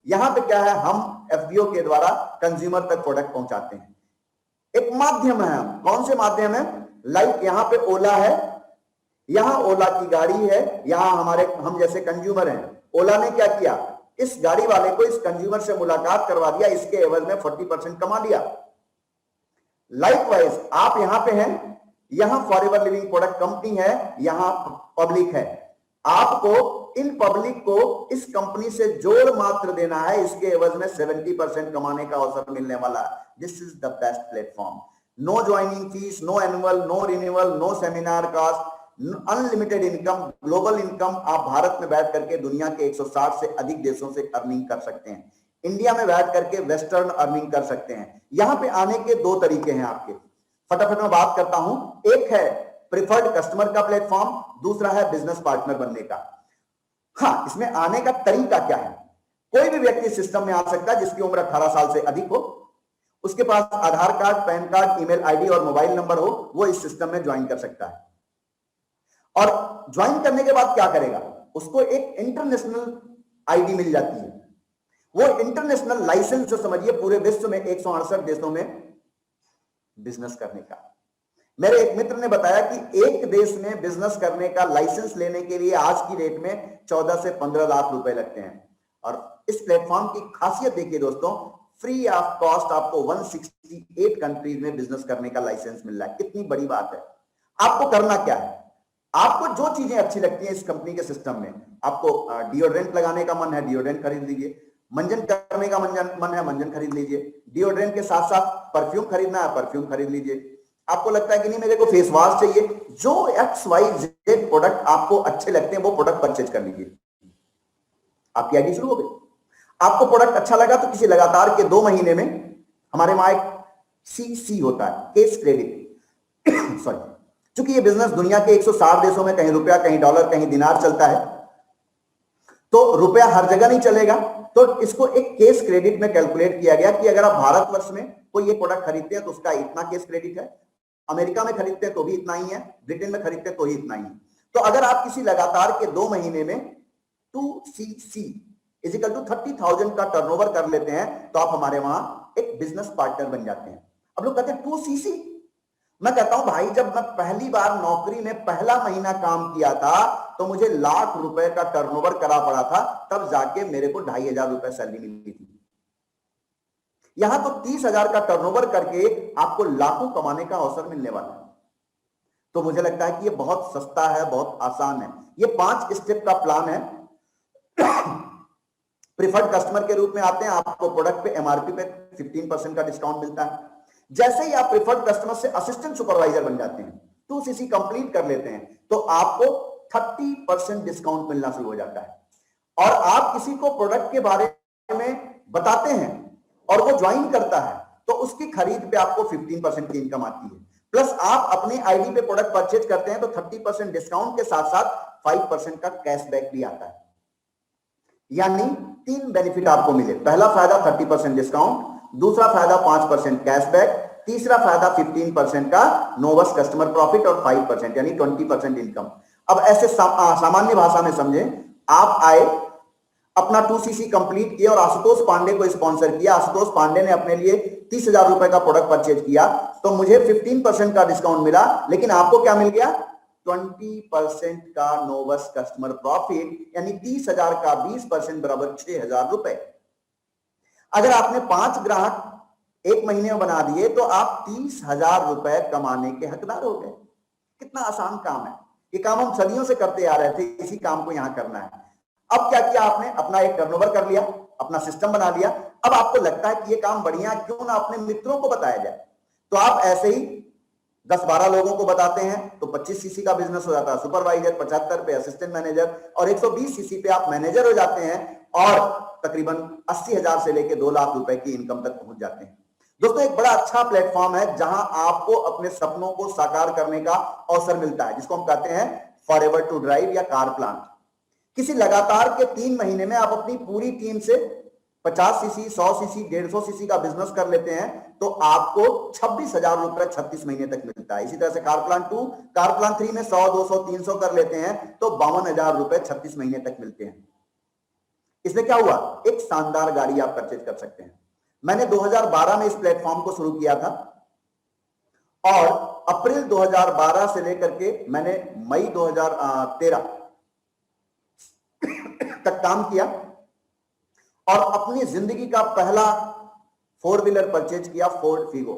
यहां पे क्या है, हम एफबीओ के द्वारा कंज्यूमर तक प्रोडक्ट पहुंचाते हैं। एक माध्यम है। कौन से माध्यम है? लाइक यहां पे ओला है, यहां ओला की गाड़ी है, यहां हमारे हम जैसे कंज्यूमर हैं। ओला ने क्या किया? इस गाड़ी वाले को इस कंज्यूमर से मुलाकात करवा दिया, इसके एवज में 40% कमा लिया। लाइकवाइज आप यहां पे हैं, यहां फॉरएवर लिविंग प्रोडक्ट कंपनी है, यहां पब्लिक है। आपको इन पब्लिक को इस कंपनी से जोड़ मात्र देना है, इसके एवज में 70% कमाने का अवसर मिलने वाला। This is the best platform. No joining fees, no annual, no renewal, no seminar cost, unlimited income, global income. आप भारत में बैठ करके दुनिया के 160 से अधिक देशों से अर्निंग कर सकते हैं। इंडिया में बैठ करके वेस्टर्न अर्निंग कर सकते हैं। यहां पे आने के दो तरीके हैं आपके, फटाफट मैं बात करता हूं। एक है प्रिफर्ड कस्टमर का प्लेटफॉर्म, दूसरा है बिजनेस पार्टनर बनने का। हाँ, इसमें आने का तरीका क्या है? कोई भी व्यक्ति सिस्टम में आ सकता है जिसकी उम्र 18 साल से अधिक हो, उसके पास Aadhaar card, PAN card, email ID और मोबाइल नंबर हो, वो इस सिस्टम में ज्वाइन कर सकता है। और ज्वाइन करने के बाद क्या करेगा? उसको एक इंटरनेशनल आईडी मिल जाती है। वो इंटरनेशनल लाइसेंस जो समझिए पूरे विश्व में 168 देशों में बिजनेस करने का। मेरे एक मित्र ने बताया कि एक देश में बिजनेस करने का लाइसेंस लेने के लिए आज की डेट में 14 से 15 लाख रुपए लगते हैं। और इस प्लेटफॉर्म की खासियत देखिए दोस्तों, फ्री ऑफ कॉस्ट आपको 168 कंट्रीज में बिजनेस करने का लाइसेंस मिल रहा है। कितनी बड़ी बात है। आपको करना क्या है? आपको जो चीजें अच्छी लगती हैं इस कंपनी के सिस्टम में, आपको डिओड्रेंट लगाने का मन है, डिओड्रेंट खरीद लीजिए। मंजन करने का मन है, मंजन खरीद लीजिए। डिओड्रेंट के साथ साथ परफ्यूम खरीदना है, परफ्यूम खरीद लीजिए। आपको लगता है कि नहीं मेरे को फेस वॉश चाहिए, जो XYZ प्रोडक्ट आपको अच्छे लगते हैं वो प्रोडक्ट परचेज कर लीजिए। आपकी आईडी शुरू हो गई। आपको प्रोडक्ट अच्छा लगा तो किसी लगातार के 2 महीने में हमारे वहां एक CC होता है, केस क्रेडिट सॉरी, क्योंकि ये बिजनेस दुनिया के 160 देशों में कहीं रुपया, कहीं डॉलर, कहीं दिनार चलता है, तो रुपया हर जगह नहीं चलेगा। तो इसको एक केस क्रेडिट में कैलकुलेट किया गया कि अगर आप भारतवर्ष में कोई ये प्रोडक्ट खरीदते हैं तो उसका इतना केस क्रेडिट है, अमेरिका में खरीदते हैं तो भी इतना ही है, ब्रिटेन में खरीदते हैं तो ही इतना ही है। तो अगर आप किसी लगातार के 2 महीने में 2CC इजिकल टू 30,000 का टर्नओवर कर लेते हैं तो आप हमारे वहां एक बिजनेस पार्टनर बन जाते हैं। अब लोग कहते हैं 2CC, मैं कहता हूं भाई जब मैं पहली बार नौकरी में पहला महीना काम किया था तो मुझे लाख रुपए का टर्नओवर करा पड़ा था, तब जाके मेरे को 2,500 रुपए सैलरी मिली थी। यहां तो 30,000 का टर्नओवर करके आपको लाखों कमाने का अवसर मिलने वाला है। तो मुझे लगता है कि ये बहुत सस्ता है, बहुत आसान है। ये 5 स्टेप का प्लान है। प्रिफर्ड कस्टमर के रूप में आते हैं, आपको प्रोडक्ट पे MRP पे 15% का डिस्काउंट मिलता है। जैसे ही आप प्रिफर्ड कस्टमर से असिस्टेंट सुपरवाइजर बन जाते हैं, 2CC कंप्लीट कर लेते हैं, तो आपको 30% डिस्काउंट मिलना शुरू हो जाता है। और आप किसी को प्रोडक्ट के बारे में बताते हैं और वो ज्वाइन करता है तो उसकी खरीद पे आपको 15% की इनकम आती है। प्लस आप अपने आईडी पे प्रोडक्ट परचेज करते हैं तो 30% डिस्काउंट के साथ साथ 5% का कैशबैक भी आता है। यानी 3 बेनिफिट आपको मिले। पहला फायदा 30% डिस्काउंट, दूसरा फायदा 5% कैशबैक, तीसरा फायदा 15% का नोवस कस्टमर प्रॉफिट और 5% यानी 20% इनकम। अब ऐसे सामान्य भाषा में समझें, आप आए, अपना 2CC कंप्लीट किया और आशुतोष पांडे को स्पॉन्सर किया। आशुतोष पांडे ने अपने लिए 30,000 रुपए का प्रोडक्ट परचेज किया तो मुझे 15% का डिस्काउंट मिला, लेकिन आपको क्या मिल गया? 20% का नोवस कस्टमर प्रॉफिट, यानी 30,000 का 20% बराबर 6,000 रुपए। अगर आपने 5 ग्राहक 1 महीने में बना दिए तो आप 30,000 रुपए कमाने के हकदार हो गए। कितना आसान काम है। ये काम हम सदियों से करते आ रहे थे, इसी काम को यहां करना है। अब क्या किया आपने? अपना एक टर्नओवर कर लिया, अपना सिस्टम बना लिया। अब आपको लगता है कि ये काम बढ़िया, क्यों ना अपने मित्रों को बताया जाए। तो आप ऐसे ही 10-12 लोगों को बताते हैं तो 25CC का बिजनेस हो जाता है सुपरवाइजर, 75 पे असिस्टेंट मैनेजर और 120CC पे आप मैनेजर हो जाते हैं और तकरीबन 80,000 से लेकर 2 लाख रुपए की इनकम तक पहुंच जाते हैं। दोस्तों एक बड़ा अच्छा प्लेटफॉर्म है जहां आपको अपने सपनों को साकार करने का अवसर मिलता है, जिसको हम कहते हैं फॉरएवर टू ड्राइव या कार प्लान। किसी लगातार के 3 महीने में आप अपनी पूरी टीम से 50CC, 100CC, 150CC का बिजनेस कर लेते हैं तो आपको 26,000 रुपए 36 महीने तक मिलता है। इसी तरह से कार प्लान 2, कार प्लान 3 में 100, 200, 300 कर लेते हैं तो 52,000 रुपए 36 महीने तक मिलते हैं। इसमें क्या हुआ? एक शानदार गाड़ी आप परचेज कर सकते हैं। मैंने 2012 में इस प्लेटफॉर्म को शुरू किया था और अप्रैल 2012 से लेकर के मैंने मई 2013 तक काम किया और अपनी जिंदगी का पहला 4 व्हीलर परचेज किया, फोर्ड फीगो।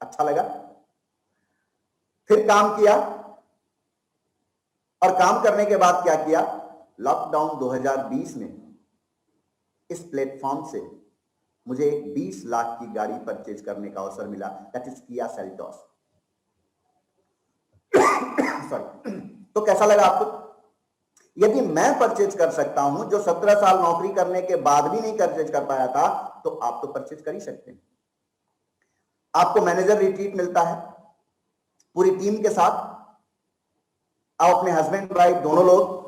अच्छा लगा, फिर काम किया और काम करने के बाद क्या किया, लॉकडाउन 2020 में इस प्लेटफॉर्म से मुझे 20 लाख की गाड़ी परचेज करने का अवसर मिला, that is Kia Seltos. Sorry. तो कैसा लगा आपको? यदि मैं परचेज कर सकता हूं, जो 17 साल नौकरी करने के बाद भी नहीं परचेज कर पाया था, तो आप तो परचेज कर ही सकते हैं। आपको मैनेजर रिट्रीट मिलता है पूरी टीम के साथ। आप अपने हस्बैंड वाइफ दोनों लोग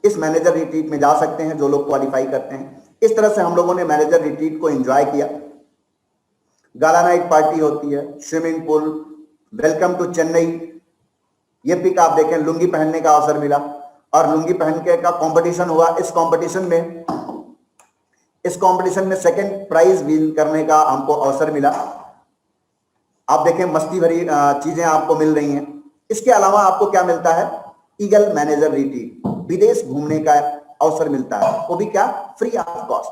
इस मैनेजर रिट्रीट में जा सकते हैं, जो लोग क्वालिफाई करते हैं। इस तरह से हम लोगों ने मैनेजर रिट्रीट को एंजॉय किया। गाला नाइट पार्टी होती है, swimming pool, welcome to Chennai, ये पिक आप देखें, लुंगी पहनने का अवसर मिला और लुंगी पहन के का कंपटीशन हुआ। इस कंपटीशन में सेकंड प्राइज विन करने का हमको अवसर मिला। आप देखें, मस्ती भरी चीजें आपको मिल रही हैं। इसके अलावा आपको क्या मिलता है, ईगल मैनेजर रिट्रीट, विदेश घूमने का अवसर मिलता है, वो भी क्या, फ्री ऑफ कॉस्ट।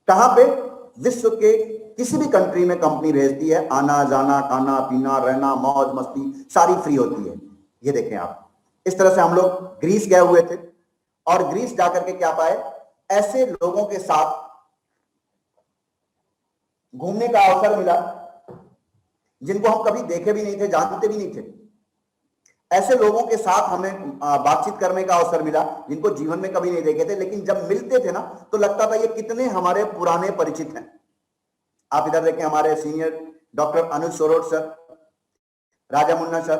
कहां पे, विश्व के किसी भी कंट्री में कंपनी भेजती है, आना जाना, खाना पीना, रहना, मौज मस्ती सारी फ्री होती है। ये देखें आप, इस तरह से हम लोग ग्रीस गए हुए थे और ग्रीस जाकर के क्या पाए, ऐसे लोगों के साथ घूमने का अवसर मिला जिनको हम कभी देखे भी नहीं थे, जानते भी नहीं थे। ऐसे लोगों के साथ हमें बातचीत करने का अवसर मिला जिनको जीवन में कभी नहीं देखे थे, लेकिन जब मिलते थे ना तो लगता था ये कितने हमारे पुराने परिचित हैं। आप इधर देखें, हमारे सीनियर डॉक्टर अनुज सोरोट सर, राजा मुन्ना सर,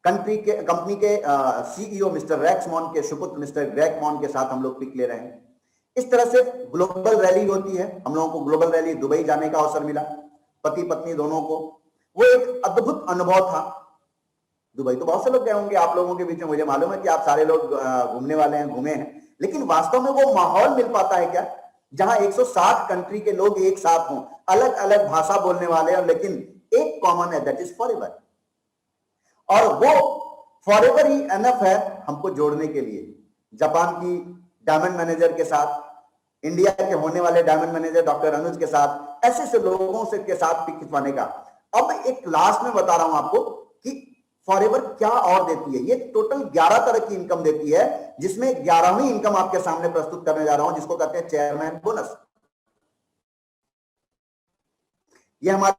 कंपनी के सीईओ मिस्टर रैक्समॉन के सुपुत्र मिस्टर रैकमॉन के साथ हम लोग पिक ले रहे हैं। इस तरह से ग्लोबल रैली होती है। हम लोगों को ग्लोबल रैली दुबई जाने का अवसर मिला, पति पत्नी दोनों को। वो एक अद्भुत अनुभव था। दुबई तो बहुत से लोग गए होंगे आप लोगों के बीच में, मुझे मालूम है कि आप सारे लोग घूमने वाले हैं, घूमे हैं, लेकिन वास्तव में वो माहौल मिल पाता है क्या, जहां 160 कंट्री के लोग एक साथ हों, अलग अलग भाषा बोलने वाले हैं, लेकिन एक कॉमन है, दैट इज फॉरएवर। और वो फॉरएवर ही एनफ है हमको जोड़ने के लिए। जापान की डायमंड मैनेजर के साथ, इंडिया के होने वाले डायमंड मैनेजर डॉक्टर अनुज के साथ, ऐसे से लोगों से के साथ पिक खिंचवाने का। अब एक लास्ट में बता रहा हूं आपको कि फॉरएवर क्या और देती है। ये टोटल 11 तरह की इनकम देती है, जिसमें 11वीं इनकम आपके सामने प्रस्तुत करने जा रहा हूं, जिसको कहते हैं चेयरमैन बोनस। ये हमारे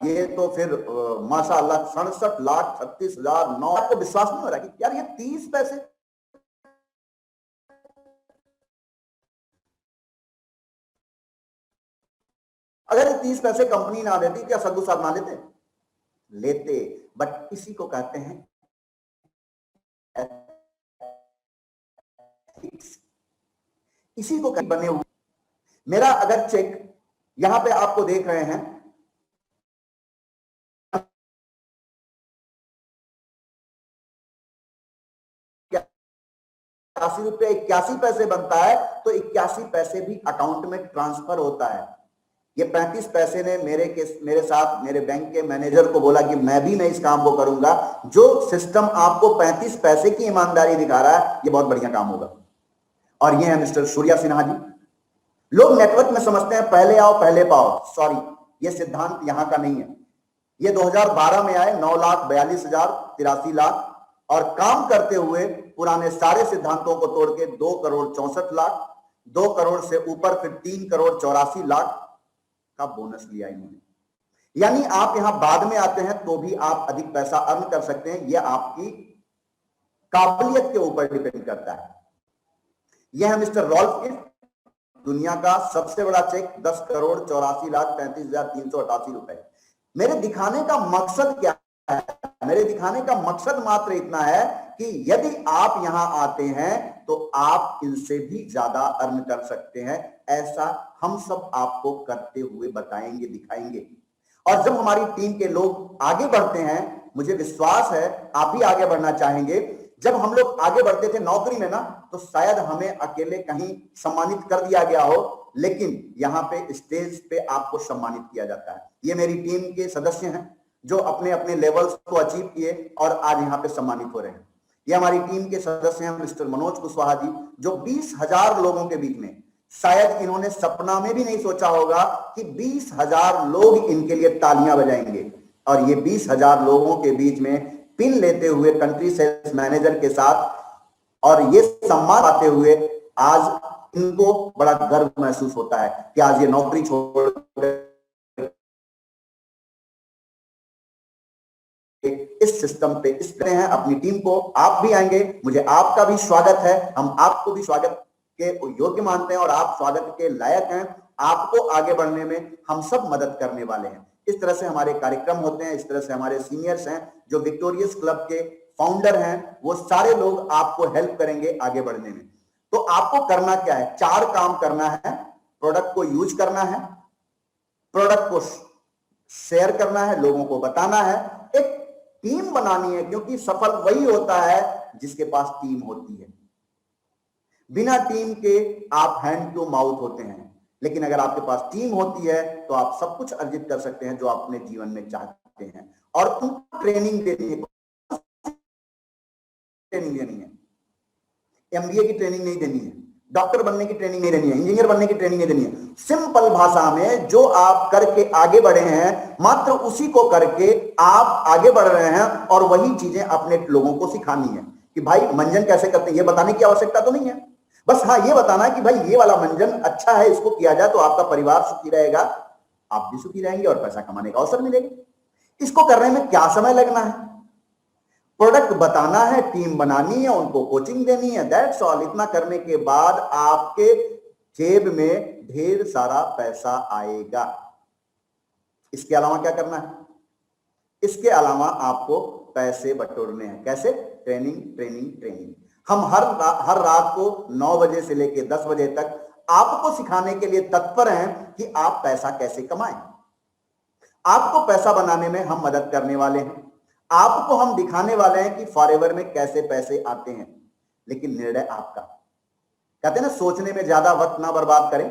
ये तो फिर माशाअल्लाह 67,36,009। आपको विश्वास नहीं हो रहा कि यार ये 30 पैसे, अगर ये 30 पैसे कंपनी ना देती, क्या सद्दू साहब ना लेते। बट इसी को कहते हैं इसी को बने हुए। मेरा अगर चेक यहां पे आपको देख रहे हैं, ₹81 बनता है, तो 81 पैसे भी अकाउंट में ट्रांसफर होता है। ये 35 पैसे ने मेरे साथ मेरे बैंक के मैनेजर को बोला कि मैं भी इस काम को करूंगा। जो सिस्टम आपको 35 पैसे की ईमानदारी दिखा रहा है, ये बहुत बढ़िया काम होगा। और ये है मिस्टर सूर्या सिन्हा जी। लोग नेटवर्क में समझते हैं पहले आओ पहले पाओ, सॉरी, ये सिद्धांत यहां का नहीं है। ये 2012 में आए, 9,42,083 लाख, और काम करते हुए पुराने सारे सिद्धांतों को तोड़ के 2,64,00,000, 2 करोड़ से ऊपर फिर 3,84,00,000 का बोनस लिया इन्होंने। यानी आप यहां बाद में आते हैं तो भी आप अधिक पैसा अर्न कर सकते हैं। यह आपकी काबिलियत के ऊपर डिपेंड करता है। यह है मिस्टर रॉल्फ गिफ्ट, दुनिया का सबसे बड़ा चेक, 10,84,35,388 रुपए। मेरे दिखाने का मकसद क्या है? मेरे दिखाने का मकसद मात्र इतना है कि यदि आप यहां आते हैं तो आप इनसे भी ज्यादा अर्न कर सकते हैं। ऐसा हम सब आपको करते हुए बताएंगे, दिखाएंगे। और जब हमारी टीम के लोग आगे बढ़ते हैं, मुझे विश्वास है आप भी आगे बढ़ना चाहेंगे। जब हम लोग आगे बढ़ते थे नौकरी में ना, तो शायद हमें अकेले कहीं सम्मानित कर दिया गया हो, लेकिन यहाँ पे स्टेज पे आपको सम्मानित किया जाता है। ये मेरी टीम के सदस्य हैं जो अपने अपने लेवल्स को अचीव किए और आज यहाँ पे सम्मानित हो रहे हैं। ये हमारी टीम के सदस्य हैं मिस्टर मनोज कुशवाहा जी, जो 20,000 लोगों के बीच में, शायद इन्होंने सपना में भी नहीं सोचा होगा कि 20,000 लोग इनके लिए तालियां बजाएंगे, और ये 20,000 लोगों के बीच में पिन लेते हुए कंट्री सेल्स मैनेजर के साथ और ये सम्मान पाते हुए आज इनको बड़ा गर्व महसूस होता है कि आज ये नौकरी छोड़ इस सिस्टम पे इस तरह हैं अपनी टीम को। आप भी आएंगे, मुझे आपका भी स्वागत है, हम आपको भी स्वागत के योग्य मानते हैं और आप स्वागत के लायक हैं। आपको आगे बढ़ने में हम सब मदद करने वाले हैं। इस तरह से हमारे कार्यक्रम होते हैं, इस तरह से हमारे सीनियर्स हैं जो विक्टोरियस क्लब के फाउंडर हैं, वो सारे लोग आपको हेल्प करेंगे आगे बढ़ने में। तो आपको करना क्या है? 4 काम करना है। प्रोडक्ट को यूज करना है, प्रोडक्ट को शेयर करना है, लोगों को बताना है, एक टीम बनानी है, क्योंकि सफल वही होता है जिसके पास टीम होती है। बिना टीम के आप हैंड टू माउथ होते हैं, लेकिन अगर आपके पास टीम होती है तो आप सब कुछ अर्जित कर सकते हैं जो आप अपने जीवन में चाहते हैं। और उनको ट्रेनिंग देनी है, एमबीए की ट्रेनिंग नहीं देनी है, डॉक्टर बनने की ट्रेनिंग नहीं देनी है, इंजीनियर बनने की ट्रेनिंग नहीं देनी है। सिंपल भाषा में जो आप करके आगे बढ़े हैं, मात्र उसी को करके आप आगे बढ़ रहे हैं, और वही चीजें अपने लोगों को सिखानी है कि भाई मंजन कैसे करते हैं। ये बताने की आवश्यकता तो नहीं है, बस हाँ ये बताना है कि भाई ये वाला मंजन अच्छा है, इसको किया जाए तो आपका परिवार सुखी रहेगा, आप भी सुखी रहेंगे और पैसा कमाने का अवसर मिलेगा। इसको करने में क्या समय लगना है? प्रोडक्ट बताना है, टीम बनानी है, उनको कोचिंग देनी है, दैट्स ऑल। इतना करने के बाद आपके जेब में ढेर सारा पैसा आएगा। इसके अलावा क्या करना है? इसके अलावा आपको पैसे बटोरने हैं। कैसे? Training training training. हम हर रात को 9 बजे से लेकर 10 बजे तक आपको सिखाने के लिए तत्पर हैं कि आप पैसा कैसे कमाएं। आपको पैसा बनाने में हम मदद करने वाले हैं, आपको हम दिखाने वाले हैं कि फॉरएवर में कैसे पैसे आते हैं, लेकिन निर्णय आपका। कहते हैं ना, सोचने में ज्यादा वक्त ना बर्बाद करें।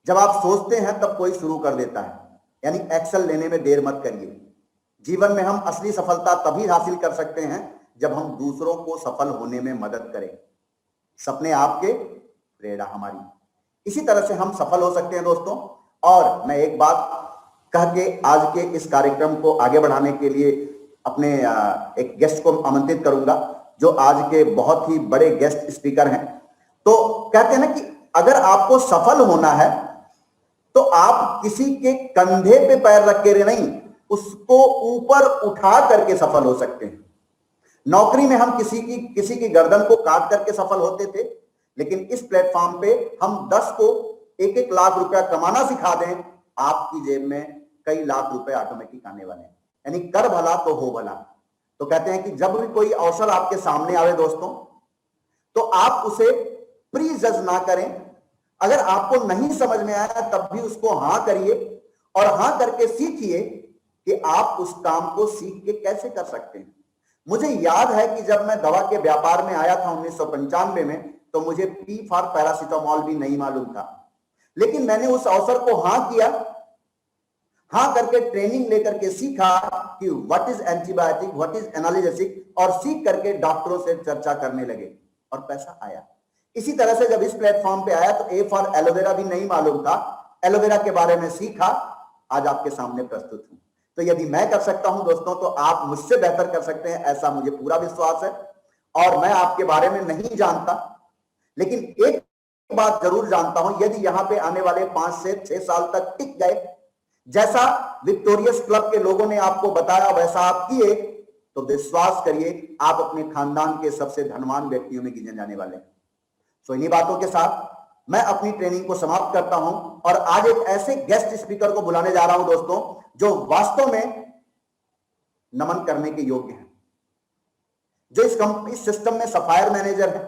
जब आप सोचते हैं तब कोई शुरू कर देता है, यानी एक्शन लेने में देर मत करिए। जीवन में हम असली सफलता तभी हासिल कर सकते हैं जब हम दूसरों को सफल होने में मदद करें। सपने आपके, प्रेरणा हमारी। इसी तरह से हम सफल हो सकते हैं दोस्तों। और मैं एक बात कह के आज के इस कार्यक्रम को आगे बढ़ाने के लिए अपने एक गेस्ट को आमंत्रित करूंगा, जो आज के बहुत ही बड़े गेस्ट स्पीकर हैं। तो कहते हैं ना कि अगर आपको सफल होना है तो आप किसी के कंधे पे पैर रख के नहीं, उसको ऊपर उठा करके सफल हो सकते हैं। नौकरी में हम किसी की गर्दन को काट करके सफल होते थे, लेकिन इस प्लेटफॉर्म पे हम 10 को 1-1 लाख रुपया कमाना सिखा दें, आपकी जेब में कई लाख रुपए ऑटोमेटिक आने वाले हैं। यानी कर भला तो हो भला। तो कहते हैं कि जब भी कोई अवसर आपके सामने आवे दोस्तों, तो आप उसे प्री जज ना करें। अगर आपको नहीं समझ में आया तब भी उसको हां करिए, और हां करके सीखिए कि आप उस काम को सीख के कैसे कर सकते हैं। मुझे याद है कि जब मैं दवा के व्यापार में आया था 1995 में, तो मुझे पी फॉर पैरासिटामोल भी नहीं मालूम था, लेकिन मैंने उस अवसर को हां किया। हां करके ट्रेनिंग लेकर के सीखा कि what is antibiotic, what is analgesic, और सीख करके डॉक्टरों से चर्चा करने लगे और पैसा आया। इसी तरह से जब इस प्लेटफॉर्म पे आया तो ए फॉर एलोवेरा भी नहीं मालूम था, एलोवेरा के बारे में सीखा, आज आपके सामने प्रस्तुत हूं। तो यदि मैं कर सकता हूं दोस्तों, तो आप मुझसे बेहतर कर सकते हैं, ऐसा मुझे पूरा विश्वास है। और मैं आपके बारे में नहीं जानता, लेकिन एक बात जरूर जानता हूं, यदि यहां पे आने वाले 5 से 6 साल तक टिक गए, जैसा विक्टोरियस क्लब के लोगों ने आपको बताया वैसा आप किए, तो विश्वास करिए आप अपने खानदान के सबसे धनवान व्यक्तियों में गिने जाने वाले हैं। तो इन्हीं बातों के साथ मैं अपनी ट्रेनिंग को समाप्त करता हूं, और आज एक ऐसे गेस्ट स्पीकर को बुलाने जा रहा हूं दोस्तों, जो वास्तव में नमन करने के योग्य हैं, जो इस सिस्टम में सफायर मैनेजर है।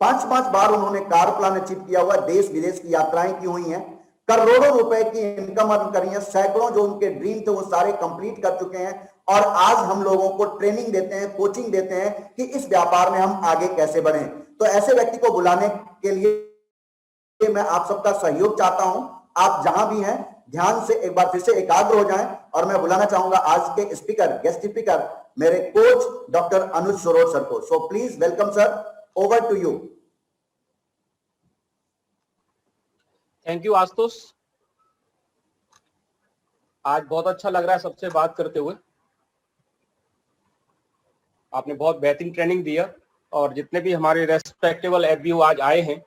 5-5 बार उन्होंने कार प्लान अचीव किया हुआ, देश विदेश की यात्राएं की हुई हैं, करोड़ों रुपए की इनकम अर्न करी है, सैकड़ों जो उनके ड्रीम थे वो सारे कंप्लीट कर चुके हैं, और आज हम लोगों को ट्रेनिंग देते हैं, कोचिंग देते हैं कि इस व्यापार में हम आगे कैसे बढ़ें। तो ऐसे व्यक्ति को बुलाने के लिए मैं आप सबका सहयोग चाहता हूं। आप जहां भी हैं ध्यान से एक बार फिर से एकाग्र हो जाएं, और मैं बुलाना चाहूंगा आज के स्पीकर, गेस्ट स्पीकर, मेरे coach doctor Anuj Saroj sir को। So please welcome sir, over to you. Thank you Ashutosh. आज बहुत अच्छा लग रहा है सबसे बात करते हुए। आपने बहुत बेहतरीन ट्रेनिंग दिया, और जितने भी हमारे रेस्पेक्टेबल एफबीओ आज आए हैं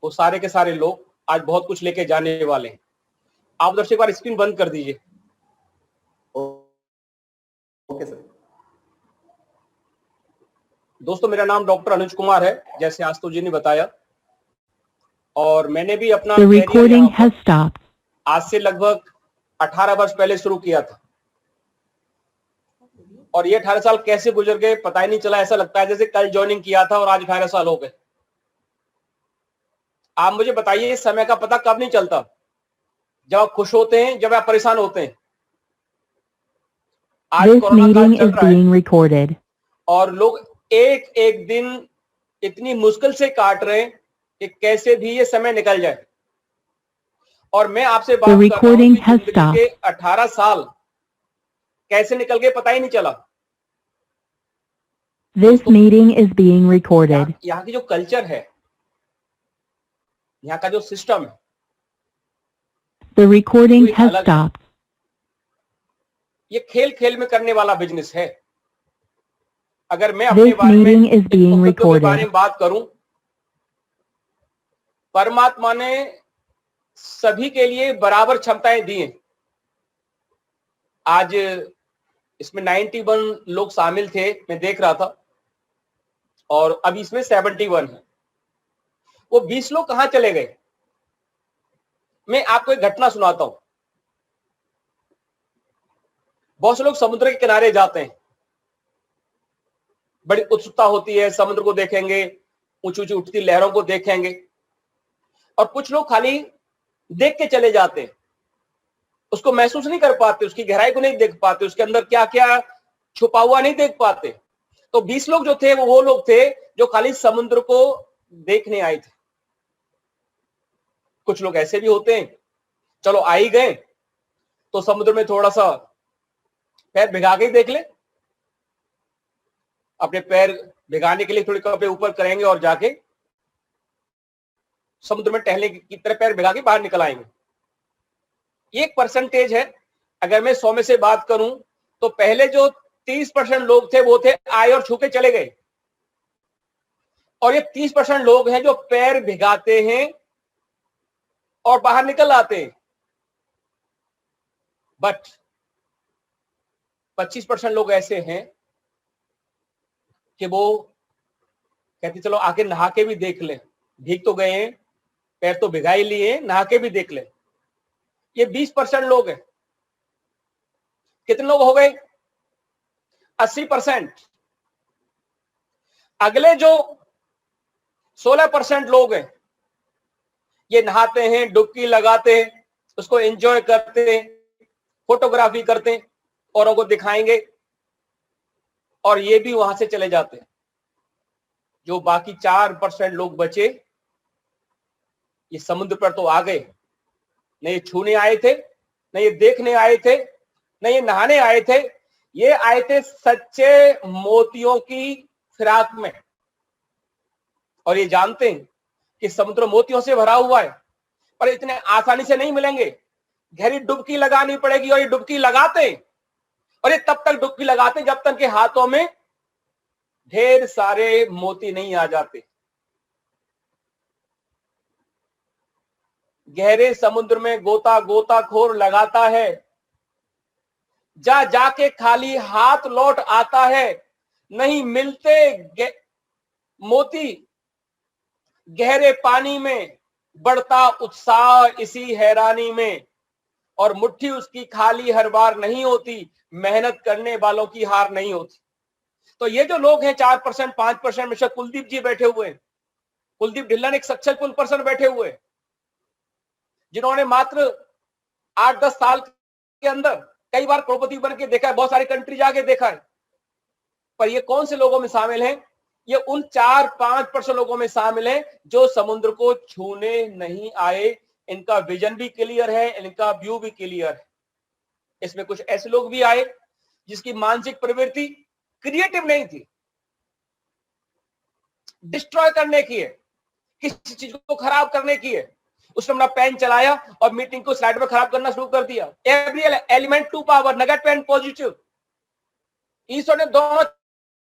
वो सारे के सारे लोग आज बहुत कुछ लेके जाने वाले हैं। आप उधर से एक बार स्क्रीन बंद कर दीजिए। Okay sir. दोस्तों, मेरा नाम डॉक्टर अनुज कुमार है, जैसे आशुतोष जी ने बताया, और मैंने भी अपना The कैरियर recording यहाँ has पर stopped. आज से लगभग 18 वर्ष पहले शुरू किया था, और ये 18 साल कैसे गुजर गए पता ही नहीं चला। ऐसा लगता है जैसे कल ज्वाइनिंग किया था और आज 18 साल हो गए। आप मुझे बताइए, इस समय का पता कब नहीं चलता, जब आप खुश होते हैं, जब आप परेशान होते हैं। आज This कोरोना काल meeting चल is रहा है, being recorded. और लोग एक एक दिन इतनी मुश्किल से काट रहे हैं कि कैसे भी ये समय निकल जाए। और मैं आपसे बात कर रहा हूं recording कि has जिंदगी के 18 साल कैसे निकल गए पता ही नहीं चला। This meeting is being recorded. यहाँ की जो कल्चर है, यहाँ का जो सिस्टम है, The recording कोई has अलग है। stopped. ये खेल खेल में करने वाला बिजनेस है। अगर मैं अपने This बारे में, meeting is being उपलब्धियों के recorded. बारे में बात करूं, परमात्मा ने सभी के लिए बराबर क्षमताएं दी हैं। आज इसमें 91 लोग शामिल थे, मैं देख रहा था, और अभी इसमें 71 है। वो 20 लोग कहां चले गए? मैं आपको एक घटना सुनाता हूं। बहुत से लोग समुद्र के किनारे जाते हैं, बड़ी उत्सुकता होती है, समुद्र को देखेंगे, ऊंची ऊंची उठती लहरों को देखेंगे, और कुछ लोग खाली देख के चले जाते हैं, उसको महसूस नहीं कर पाते, उसकी गहराई को नहीं देख पाते, उसके अंदर क्या क्या छुपा हुआ नहीं देख पाते। तो 20 लोग जो थे वो लोग थे जो खाली समुद्र को देखने आए थे। कुछ लोग ऐसे भी होते हैं, चलो आ ही गए तो समुद्र में थोड़ा सा पैर भिगा के ही देख ले। अपने पैर भिगाने के लिए थोड़ी कपड़े ऊपर करेंगे और जाके समुद्र में टहलने की तरह पैर भिगा के बाहर निकल आएंगे। ये एक परसेंटेज है। अगर मैं 100 में से बात करूं तो पहले जो 30% लोग थे वो थे आए और छू के चले गए, और ये 30% लोग हैं जो पैर भिगाते हैं और बाहर निकल आते हैं। बट 25% लोग ऐसे हैं कि वो कहते चलो आके नहा के भी देख लें, भीग तो गए हैं, पैर तो भिगा ही लिए, नहा के भी देख लें। ये 20% लोग हैं। कितने लोग हो गए? 80%। अगले जो 16% लोग हैं, ये नहाते हैं, डुबकी लगाते हैं, उसको एंजॉय करते हैं, फोटोग्राफी करते हैं, औरों को दिखाएंगे, और ये भी वहां से चले जाते हैं। जो बाकी 4% लोग बचे, ये समुद्र पर तो आ गए, न ये छूने आए थे, न ये देखने आए थे, न ये नहाने आए थे, ये आए थे सच्चे मोतियों की फिराक में। और ये जानते हैं कि समुद्र मोतियों से भरा हुआ है, पर इतने आसानी से नहीं मिलेंगे। गहरी डुबकी लगानी पड़ेगी, और ये डुबकी लगाते हैं, और ये तब तक डुबकी लगाते जब तक के हाथों में ढेर सारे मोती नहीं आ जाते। गहरे समुद्र में गोताखोर लगाता है, जाके खाली हाथ लौट आता है। नहीं मिलते मोती। गहरे पानी में बढ़ता उत्साह इसी हैरानी में, और मुट्ठी उसकी खाली हर बार नहीं होती, मेहनत करने वालों की हार नहीं होती। तो ये जो लोग हैं 4% 5% में से कुलदीप जी बैठे हुए हैं, कुलदीप ढिल्लन एक सक्सेसफुल पर्सन बैठे हुए हैं। जिन्होंने मात्र 8-10 साल के अंदर कई बार करोड़पति बन के देखा है, बहुत सारी कंट्री जाके देखा है, पर ये कौन से लोगों में शामिल हैं? ये उन 4-5% लोगों में शामिल हैं जो समुद्र को छूने नहीं आए। इनका विजन भी क्लियर है, इनका व्यू भी क्लियर है। इसमें कुछ ऐसे लोग भी आए जिसकी मानसिक प्रवृत्ति क्रिएटिव नहीं थी, डिस्ट्रॉय करने की है, किसी चीज को खराब करने की है। उसने अपना पेन चलाया और मीटिंग को स्लाइड में खराब करना शुरू कर दिया। Every element to power, negative and positive. ईश्वर ने दोनों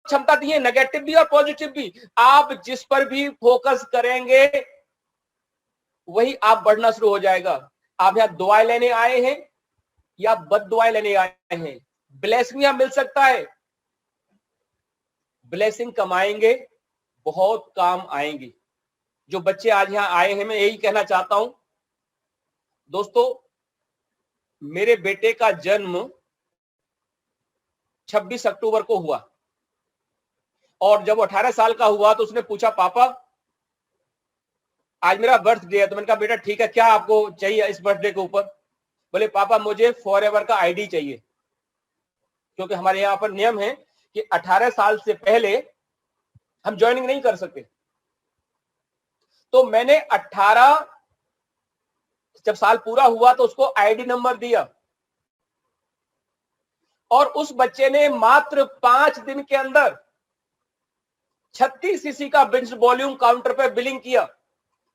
क्षमता दी है, नेगेटिव भी और पॉजिटिव भी। आप जिस पर भी फोकस करेंगे वही आप बढ़ना शुरू हो जाएगा। आप यहां दुआएं लेने आए हैं या बद दुआएं लेने आए हैं? ब्लेसिंग यहां मिल सकता है, ब्लेसिंग कमाएंगे, बहुत काम आएंगे। जो बच्चे आज यहां आए हैं, मैं यही कहना चाहता हूं दोस्तों, मेरे बेटे का जन्म 26 अक्टूबर को हुआ और जब 18 साल का हुआ तो उसने पूछा, पापा आज मेरा बर्थडे है। तो मैंने कहा, बेटा ठीक है, क्या आपको चाहिए इस बर्थडे के ऊपर? बोले, पापा मुझे फॉरएवर का आईडी चाहिए, क्योंकि हमारे यहां पर नियम है कि 18 साल से पहले हम ज्वाइनिंग नहीं कर सकते। तो मैंने 18 जब साल पूरा हुआ तो उसको आईडी नंबर दिया और उस बच्चे ने मात्र 5 दिन के अंदर 36 सीसी का बिंज वॉल्यूम काउंटर पे बिलिंग किया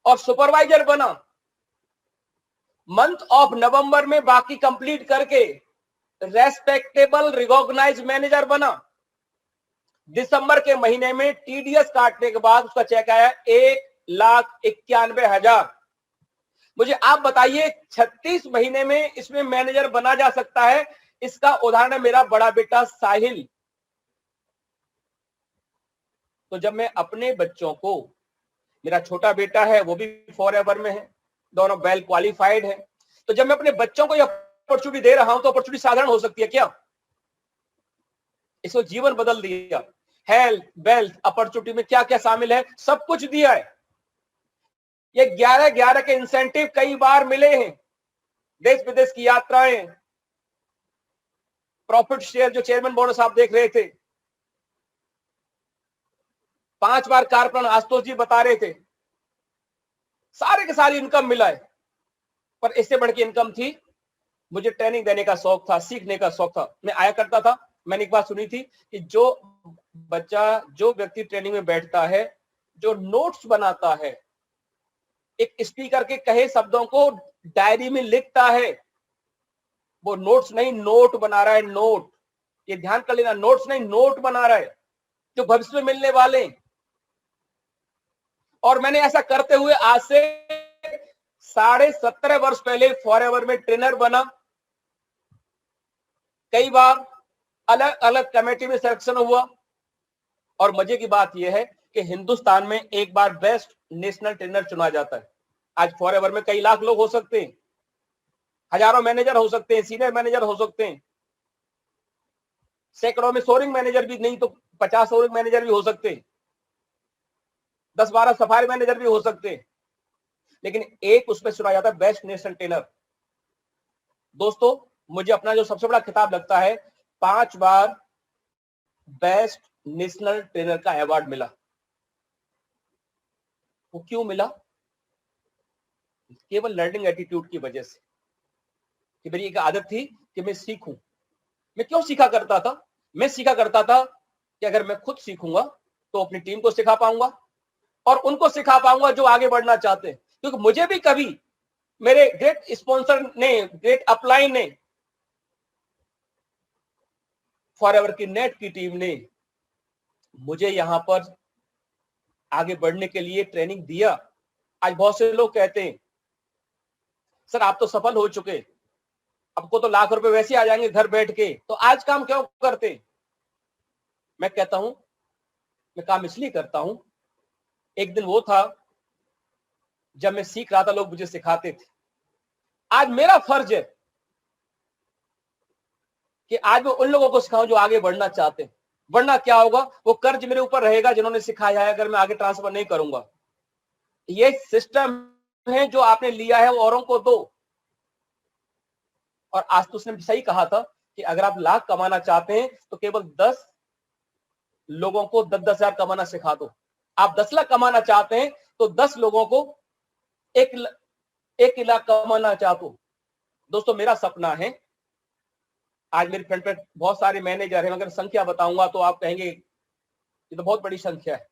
और सुपरवाइजर बना। मंथ ऑफ नवंबर में बाकी कंप्लीट करके रेस्पेक्टेबल रिकॉग्नाइज मैनेजर बना। दिसंबर के महीने में टीडीएस काटने के बाद उसका चेक आया 1,91,000। मुझे आप बताइए 36 महीने में इसमें मैनेजर बना जा सकता है? इसका उदाहरण है मेरा बड़ा बेटा साहिल। तो जब मैं अपने बच्चों को, मेरा छोटा बेटा है वो भी फॉरएवर में है, दोनों वेल क्वालिफाइड है, तो जब मैं अपने बच्चों को यह अपॉर्चुनिटी दे रहा हूं तो अपॉर्चुनिटी साधारण हो सकती है क्या? इसको जीवन बदल दिया। हेल्थ, वेल्थ, अपॉर्चुनिटी में क्या क्या शामिल है, सब कुछ दिया है। ये 11-11 के इंसेंटिव कई बार मिले हैं, देश विदेश की यात्राएं, प्रॉफिट शेयर जो चेयरमैन बोनस आप देख रहे थे, 5 बार कारप्लान आशुतोष जी बता रहे थे, सारे के सारी इनकम मिला है। पर इससे बढ़ के इनकम थी, मुझे ट्रेनिंग देने का शौक था, सीखने का शौक था। मैं आया करता था। मैंने एक बात सुनी थी कि जो व्यक्ति ट्रेनिंग में बैठता है, जो नोट्स बनाता है, एक स्पीकर के कहे शब्दों को डायरी में लिखता है, वो नोट्स नहीं नोट बना रहा है। नोट, ये ध्यान कर लेना, नोट्स नहीं नोट बना रहा है जो भविष्य में मिलने वाले। और मैंने ऐसा करते हुए आज से 17.5 वर्ष पहले फॉरएवर में ट्रेनर बना। कई बार अलग अलग कमेटी में सिलेक्शन हुआ और मजे की बात यह है कि हिंदुस्तान में एक बार बेस्ट नेशनल ट्रेनर चुना जाता है। आज फॉरएवर में कई लाख लोग हो सकते हैं, हजारों मैनेजर हो सकते हैं, सीनियर मैनेजर हो सकते हैं, सैकड़ों में सोरिंग मैनेजर भी नहीं तो 50 सोरिंग मैनेजर भी हो सकते हैं, 10-12 सफारी मैनेजर भी हो सकते हैं, लेकिन एक उसमें चुना जाता है बेस्ट नेशनल ट्रेनर। दोस्तों, मुझे अपना जो सबसे बड़ा खिताब लगता है, 5 बार बेस्ट नेशनल ट्रेनर का अवार्ड मिला। वो क्यों मिला? केवल लर्निंग एटीट्यूड की वजह से, कि मेरी एक आदत थी कि मैं सीखूं। मैं क्यों सीखा करता था? मैं सीखा करता था कि अगर मैं खुद सीखूंगा तो अपनी टीम को सिखा पाऊंगा और उनको सिखा पाऊंगा जो आगे बढ़ना चाहते हैं। क्योंकि मुझे भी कभी मेरे ग्रेट स्पॉन्सर ने, ग्रेट अपलाइन ने, फॉरएवर की नेट की टीम ने मुझे यहां पर आगे बढ़ने के लिए ट्रेनिंग दिया। आज बहुत से लोग कहते हैं, सर आप तो सफल हो चुके, आपको तो लाख रुपए वैसे आ जाएंगे घर बैठ के, तो आज काम क्यों करते? मैं कहता हूं, मैं काम इसलिए करता हूं, एक दिन वो था जब मैं सीख रहा था, लोग मुझे सिखाते थे। आज मेरा फर्ज है कि आज मैं उन लोगों को सिखाऊं जो आगे बढ़ना चाहते हैं। वरना क्या होगा, वो कर्ज मेरे ऊपर रहेगा जिन्होंने सिखाया है, अगर मैं आगे ट्रांसफर नहीं करूंगा। ये सिस्टम है जो आपने लिया है वो औरों को दो। और आज तो उसने सही कहा था कि अगर आप लाख कमाना चाहते हैं तो केवल 10 लोगों को 10-10 हजार कमाना सिखा दो। आप 10 लाख कमाना चाहते हैं तो 10 लोगों को 1 लाख कमाना चाहते हो। दोस्तों मेरा सपना है, आज मेरी फ्रंट पे बहुत सारे मैनेजर हैं, अगर संख्या बताऊंगा तो आप कहेंगे ये तो बहुत बड़ी संख्या है।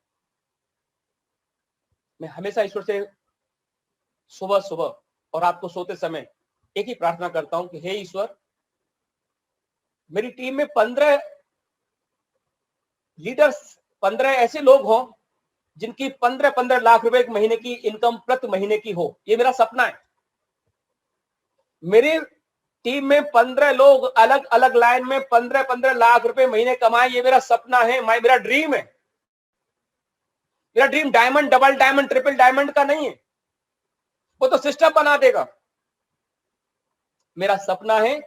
मैं हमेशा ईश्वर से सुबह सुबह और रात को सोते समय एक ही प्रार्थना करता हूं कि हे ईश्वर, मेरी टीम में 15 लीडर्स, 15 ऐसे लोग हों जिनकी 15-15 लाख रुपए एक महीने की इनकम प्रति महीने की हो। ये मेरा सपना है। मेरी टीम में 15 लोग अलग अलग लाइन में 15-15 लाख रुपए महीने कमाए। ये मेरा सपना है, मेरा ड्रीम है। मेरा dream diamond, double diamond, triple diamond का नहीं है, वो तो सिस्टम बना देगा। मेरा सपना है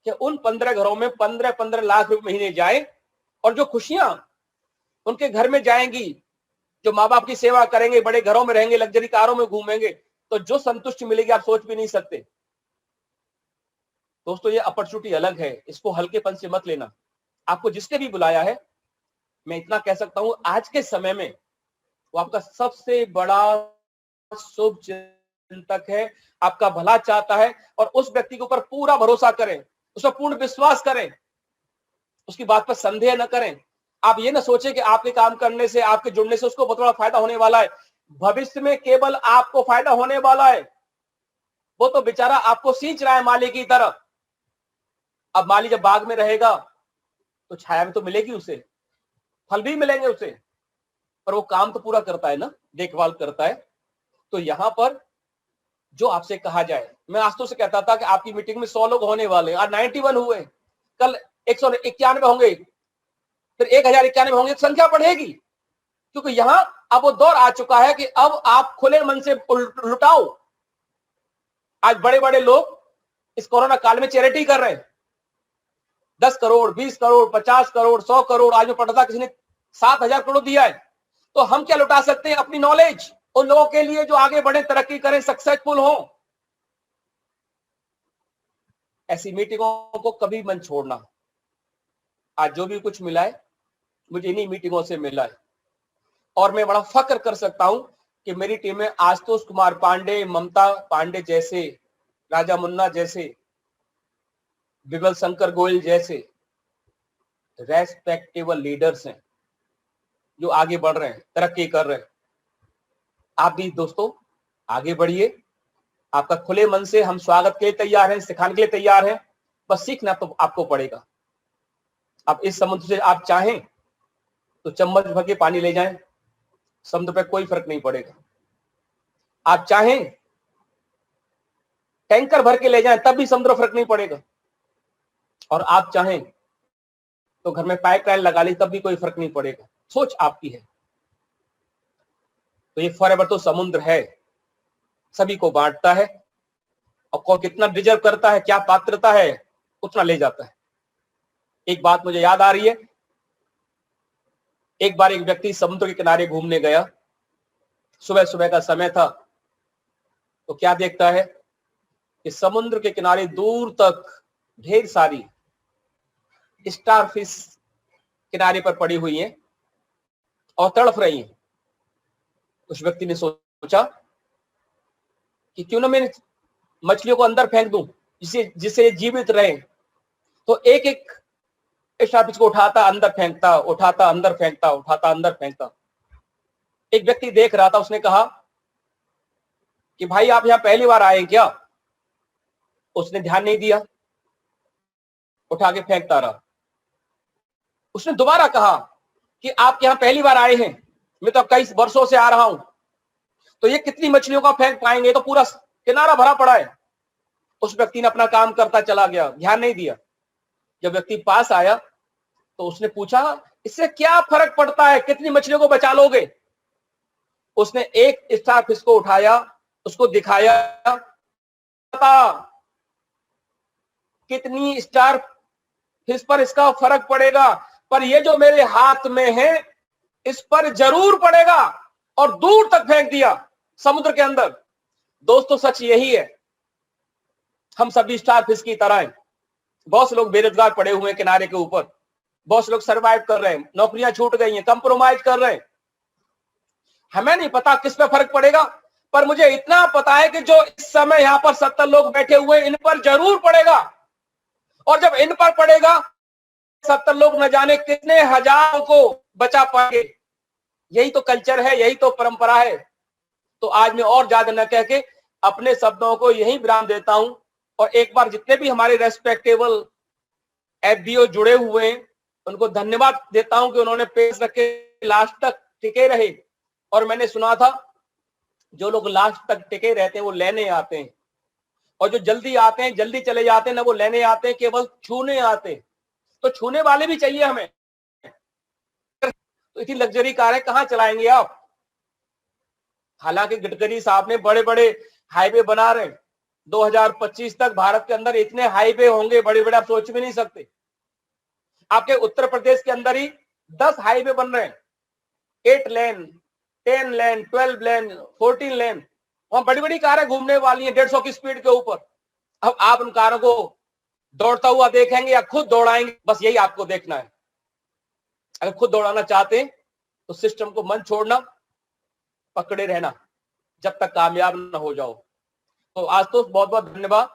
कि उन 15 घरों में 15-15 लाख रुपए महीने जाए और जो खुशियां उनके घर में जाएंगी, जो माँ बाप की सेवा करेंगे, बड़े घरों में रहेंगे, लग्जरी कारों में घूमेंगे, तो जो संतुष्टि मिलेगी आप सोच भी नहीं सकते। दोस्तों ये अपॉर्चुनिटी अलग है, इसको हल्केपन से मत लेना। आपको जिसने भी बुलाया है, मैं इतना कह सकता हूं आज के समय में वो आपका सबसे बड़ा शुभ चिंतक है, आपका भला चाहता है। और उस व्यक्ति के ऊपर पूरा भरोसा करें, उस पर पूर्ण विश्वास करें, उसकी बात पर संदेह न करें। आप ये ना सोचें कि आपके काम करने से, आपके जुड़ने से उसको बहुत बड़ा फायदा होने वाला है। भविष्य में केवल आपको फायदा होने वाला है। वो तो बेचारा आपको सींच रहा है माली की तरह। अब माली जब बाग में रहेगा तो छाया में तो मिलेगी उसे, फल भी मिलेंगे उसे, पर वो काम तो पूरा करता है ना, देखभाल करता है। तो यहां पर जो आपसे कहा जाए, मैं आज तो से कहता था कि आपकी मीटिंग में 100 लोग होने वाले, आज 91 हुए, कल 191 होंगे, फिर 1091 होंगे, संख्या बढ़ेगी। क्योंकि यहां अब वो दौर आ चुका है कि अब आप खुले मन से लुटाओ। आज बड़े बड़े लोग इस कोरोना काल में चैरिटी कर रहे हैं। 10 करोड़, 20 करोड़, 50 करोड़, 100 करोड़। आज मैं पढ़ा था किसी ने 7,000 करोड़ दिया है। तो हम क्या लुटा सकते हैं? अपनी नॉलेज उन लोगों के लिए जो आगे बढ़े, तरक्की करें, सक्सेसफुल हो। ऐसी मीटिंगों को कभी मत छोड़ना। आज जो भी कुछ मिला है मुझे इन्हीं मीटिंगों से मिला है, और मैं बड़ा फख्र कर सकता हूं कि मेरी टीम में आशुतोष कुमार पांडे, ममता पांडे जैसे, राजा मुन्ना जैसे, विमल शंकर गोयल जैसे रेस्पेक्टेबल लीडर्स हैं जो आगे बढ़ रहे हैं, तरक्की कर रहे हैं। आप भी दोस्तों आगे बढ़िए। आपका खुले मन से हम स्वागत के लिए तैयार हैं, सिखाने के लिए तैयार हैं। बस सीखना तो आपको पड़ेगा। अब इस समुद्र से आप चाहें तो चम्मच भर के पानी ले जाएं, समुद्र पे कोई फर्क नहीं पड़ेगा। आप चाहें टैंकर भर के ले जाएं, तब भी समुद्र फर्क नहीं पड़ेगा। और आप चाहें तो घर में पाइपलाइन लगा ली, तब भी कोई फर्क नहीं पड़ेगा। सोच आपकी है। तो ये फॉरएवर तो समुद्र है, सभी को बांटता है, और कौन कितना डिजर्व करता है, क्या पात्रता है, उतना ले जाता है। एक बात मुझे याद आ रही है, एक बार एक व्यक्ति समुद्र के किनारे घूमने गया। सुबह सुबह का समय था, तो क्या देखता है कि समुद्र के किनारे दूर तक ढेर सारी स्टारफिश किनारे पर पड़ी हुई हैं और तड़फ रही हैं। उस व्यक्ति ने सोचा कि क्यों ना मैं मछलियों को अंदर फेंक दूं, जिससे जीवित रहे। तो एक एक स्टारफिश को उठाता अंदर फेंकता, उठाता अंदर फेंकता, उठाता अंदर फेंकता। एक व्यक्ति देख रहा था, उसने कहा कि भाई आप यहां पहली बार आए क्या? उसने ध्यान नहीं दिया, उठा के फेंकता रहा। उसने दोबारा कहा कि आप यहां पहली बार आए हैं, मैं तो कई वर्षों से आ रहा हूं, तो ये कितनी मछलियों का फेंक पाएंगे, तो पूरा किनारा भरा पड़ा है। उस व्यक्ति ने अपना काम करता चला गया, ध्यान नहीं दिया। जब व्यक्ति पास आया तो उसने पूछा इससे क्या फर्क पड़ता है, कितनी मछलियों को बचा लोगे? उसने एक स्टारफिश को उठाया, उसको दिखाया, कितनी स्टारफिश पर इसका फर्क पड़ेगा, पर ये जो मेरे हाथ में है इस पर जरूर पड़ेगा। और दूर तक फेंक दिया समुद्र के अंदर। दोस्तों सच यही है, हम सभी स्टार फिश की तरह हैं। बहुत से लोग बेरोजगार पड़े हुए हैं किनारे के ऊपर, बहुत से लोग सरवाइव कर रहे हैं, नौकरियां छूट गई हैं, कंप्रोमाइज कर रहे हैं। हमें नहीं पता किस पे फर्क पड़ेगा, पर मुझे इतना पता है कि जो इस समय यहाँ पर 70 लोग बैठे हुए हैं, इन पर जरूर पड़ेगा। और जब इन पर पड़ेगा, 70 लोग न जाने कितने हजारों को बचा पाएंगे। यही तो कल्चर है, यही तो परंपरा है। तो आज मैं और ज्यादा न कह के अपने शब्दों को यही विराम देता हूं, और एक बार जितने भी हमारे रेस्पेक्टेबल एफबीओ जुड़े हुए हैं उनको धन्यवाद देता हूं कि उन्होंने पेश रखे, लास्ट तक टिके रहे। और मैंने सुना था जो लोग लास्ट तक टिके रहते हैं वो लेने आते हैं, और जो जल्दी आते हैं जल्दी चले जाते हैं ना, वो लेने आते हैं, केवल छूने आते हैं। तो छूने वाले भी चाहिए हमें। तो इतनी लग्जरी कारें कहां चलाएंगे आप? हालांकि गडकरी साहब ने बड़े बड़े हाईवे बना रहे हैं, 2025 तक भारत के अंदर इतने हाईवे होंगे बड़े बड़े, आप सोच भी नहीं सकते। आपके उत्तर प्रदेश के अंदर ही 10 हाईवे बन रहे हैं, 8 लेन, 10 लेन, 12 लेन, 14 लेन। वहां बड़ी बड़ी कारें घूमने वाली हैं 150 की स्पीड के ऊपर। अब आप उन कारों को दौड़ता हुआ देखेंगे या खुद दौड़ाएंगे, बस यही आपको देखना है। अगर खुद दौड़ाना चाहते हैं तो सिस्टम को मन छोड़ना, पकड़े रहना जब तक कामयाब न हो जाओ। तो आज तो बहुत बहुत धन्यवाद।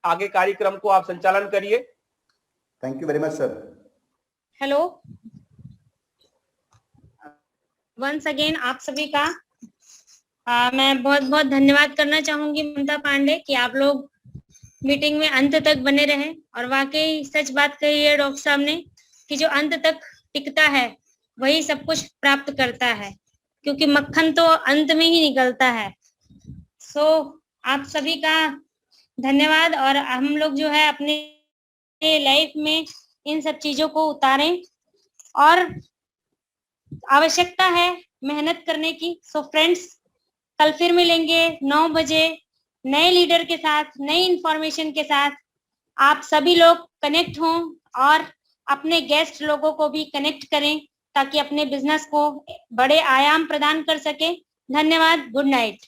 आगे कार्यक्रम को आप संचालन करिए। Thank you very much sir. Hello, once again आप सभी का मैं बहुत बहुत धन्यवाद करना चाहूंगी ममता पांडे कि आप लोग मीटिंग में अंत तक बने रहे। और वाकई सच बात कही है डॉक्टर साहब ने कि जो अंत तक टिकता है वही सब कुछ प्राप्त करता है, क्योंकि मक्खन तो अंत में ही निकलता है। सो आप सभी का धन्यवाद। और हम लोग जो है अपने लाइफ में इन सब चीजों को उतारें, और आवश्यकता है मेहनत करने की। सो फ्रेंड्स, कल फिर मिलेंगे 9 बजे नए लीडर के साथ, नई इंफॉर्मेशन के साथ। आप सभी लोग कनेक्ट हों और अपने गेस्ट लोगों को भी कनेक्ट करें ताकि अपने बिजनेस को बड़े आयाम प्रदान कर सके। धन्यवाद। Good night.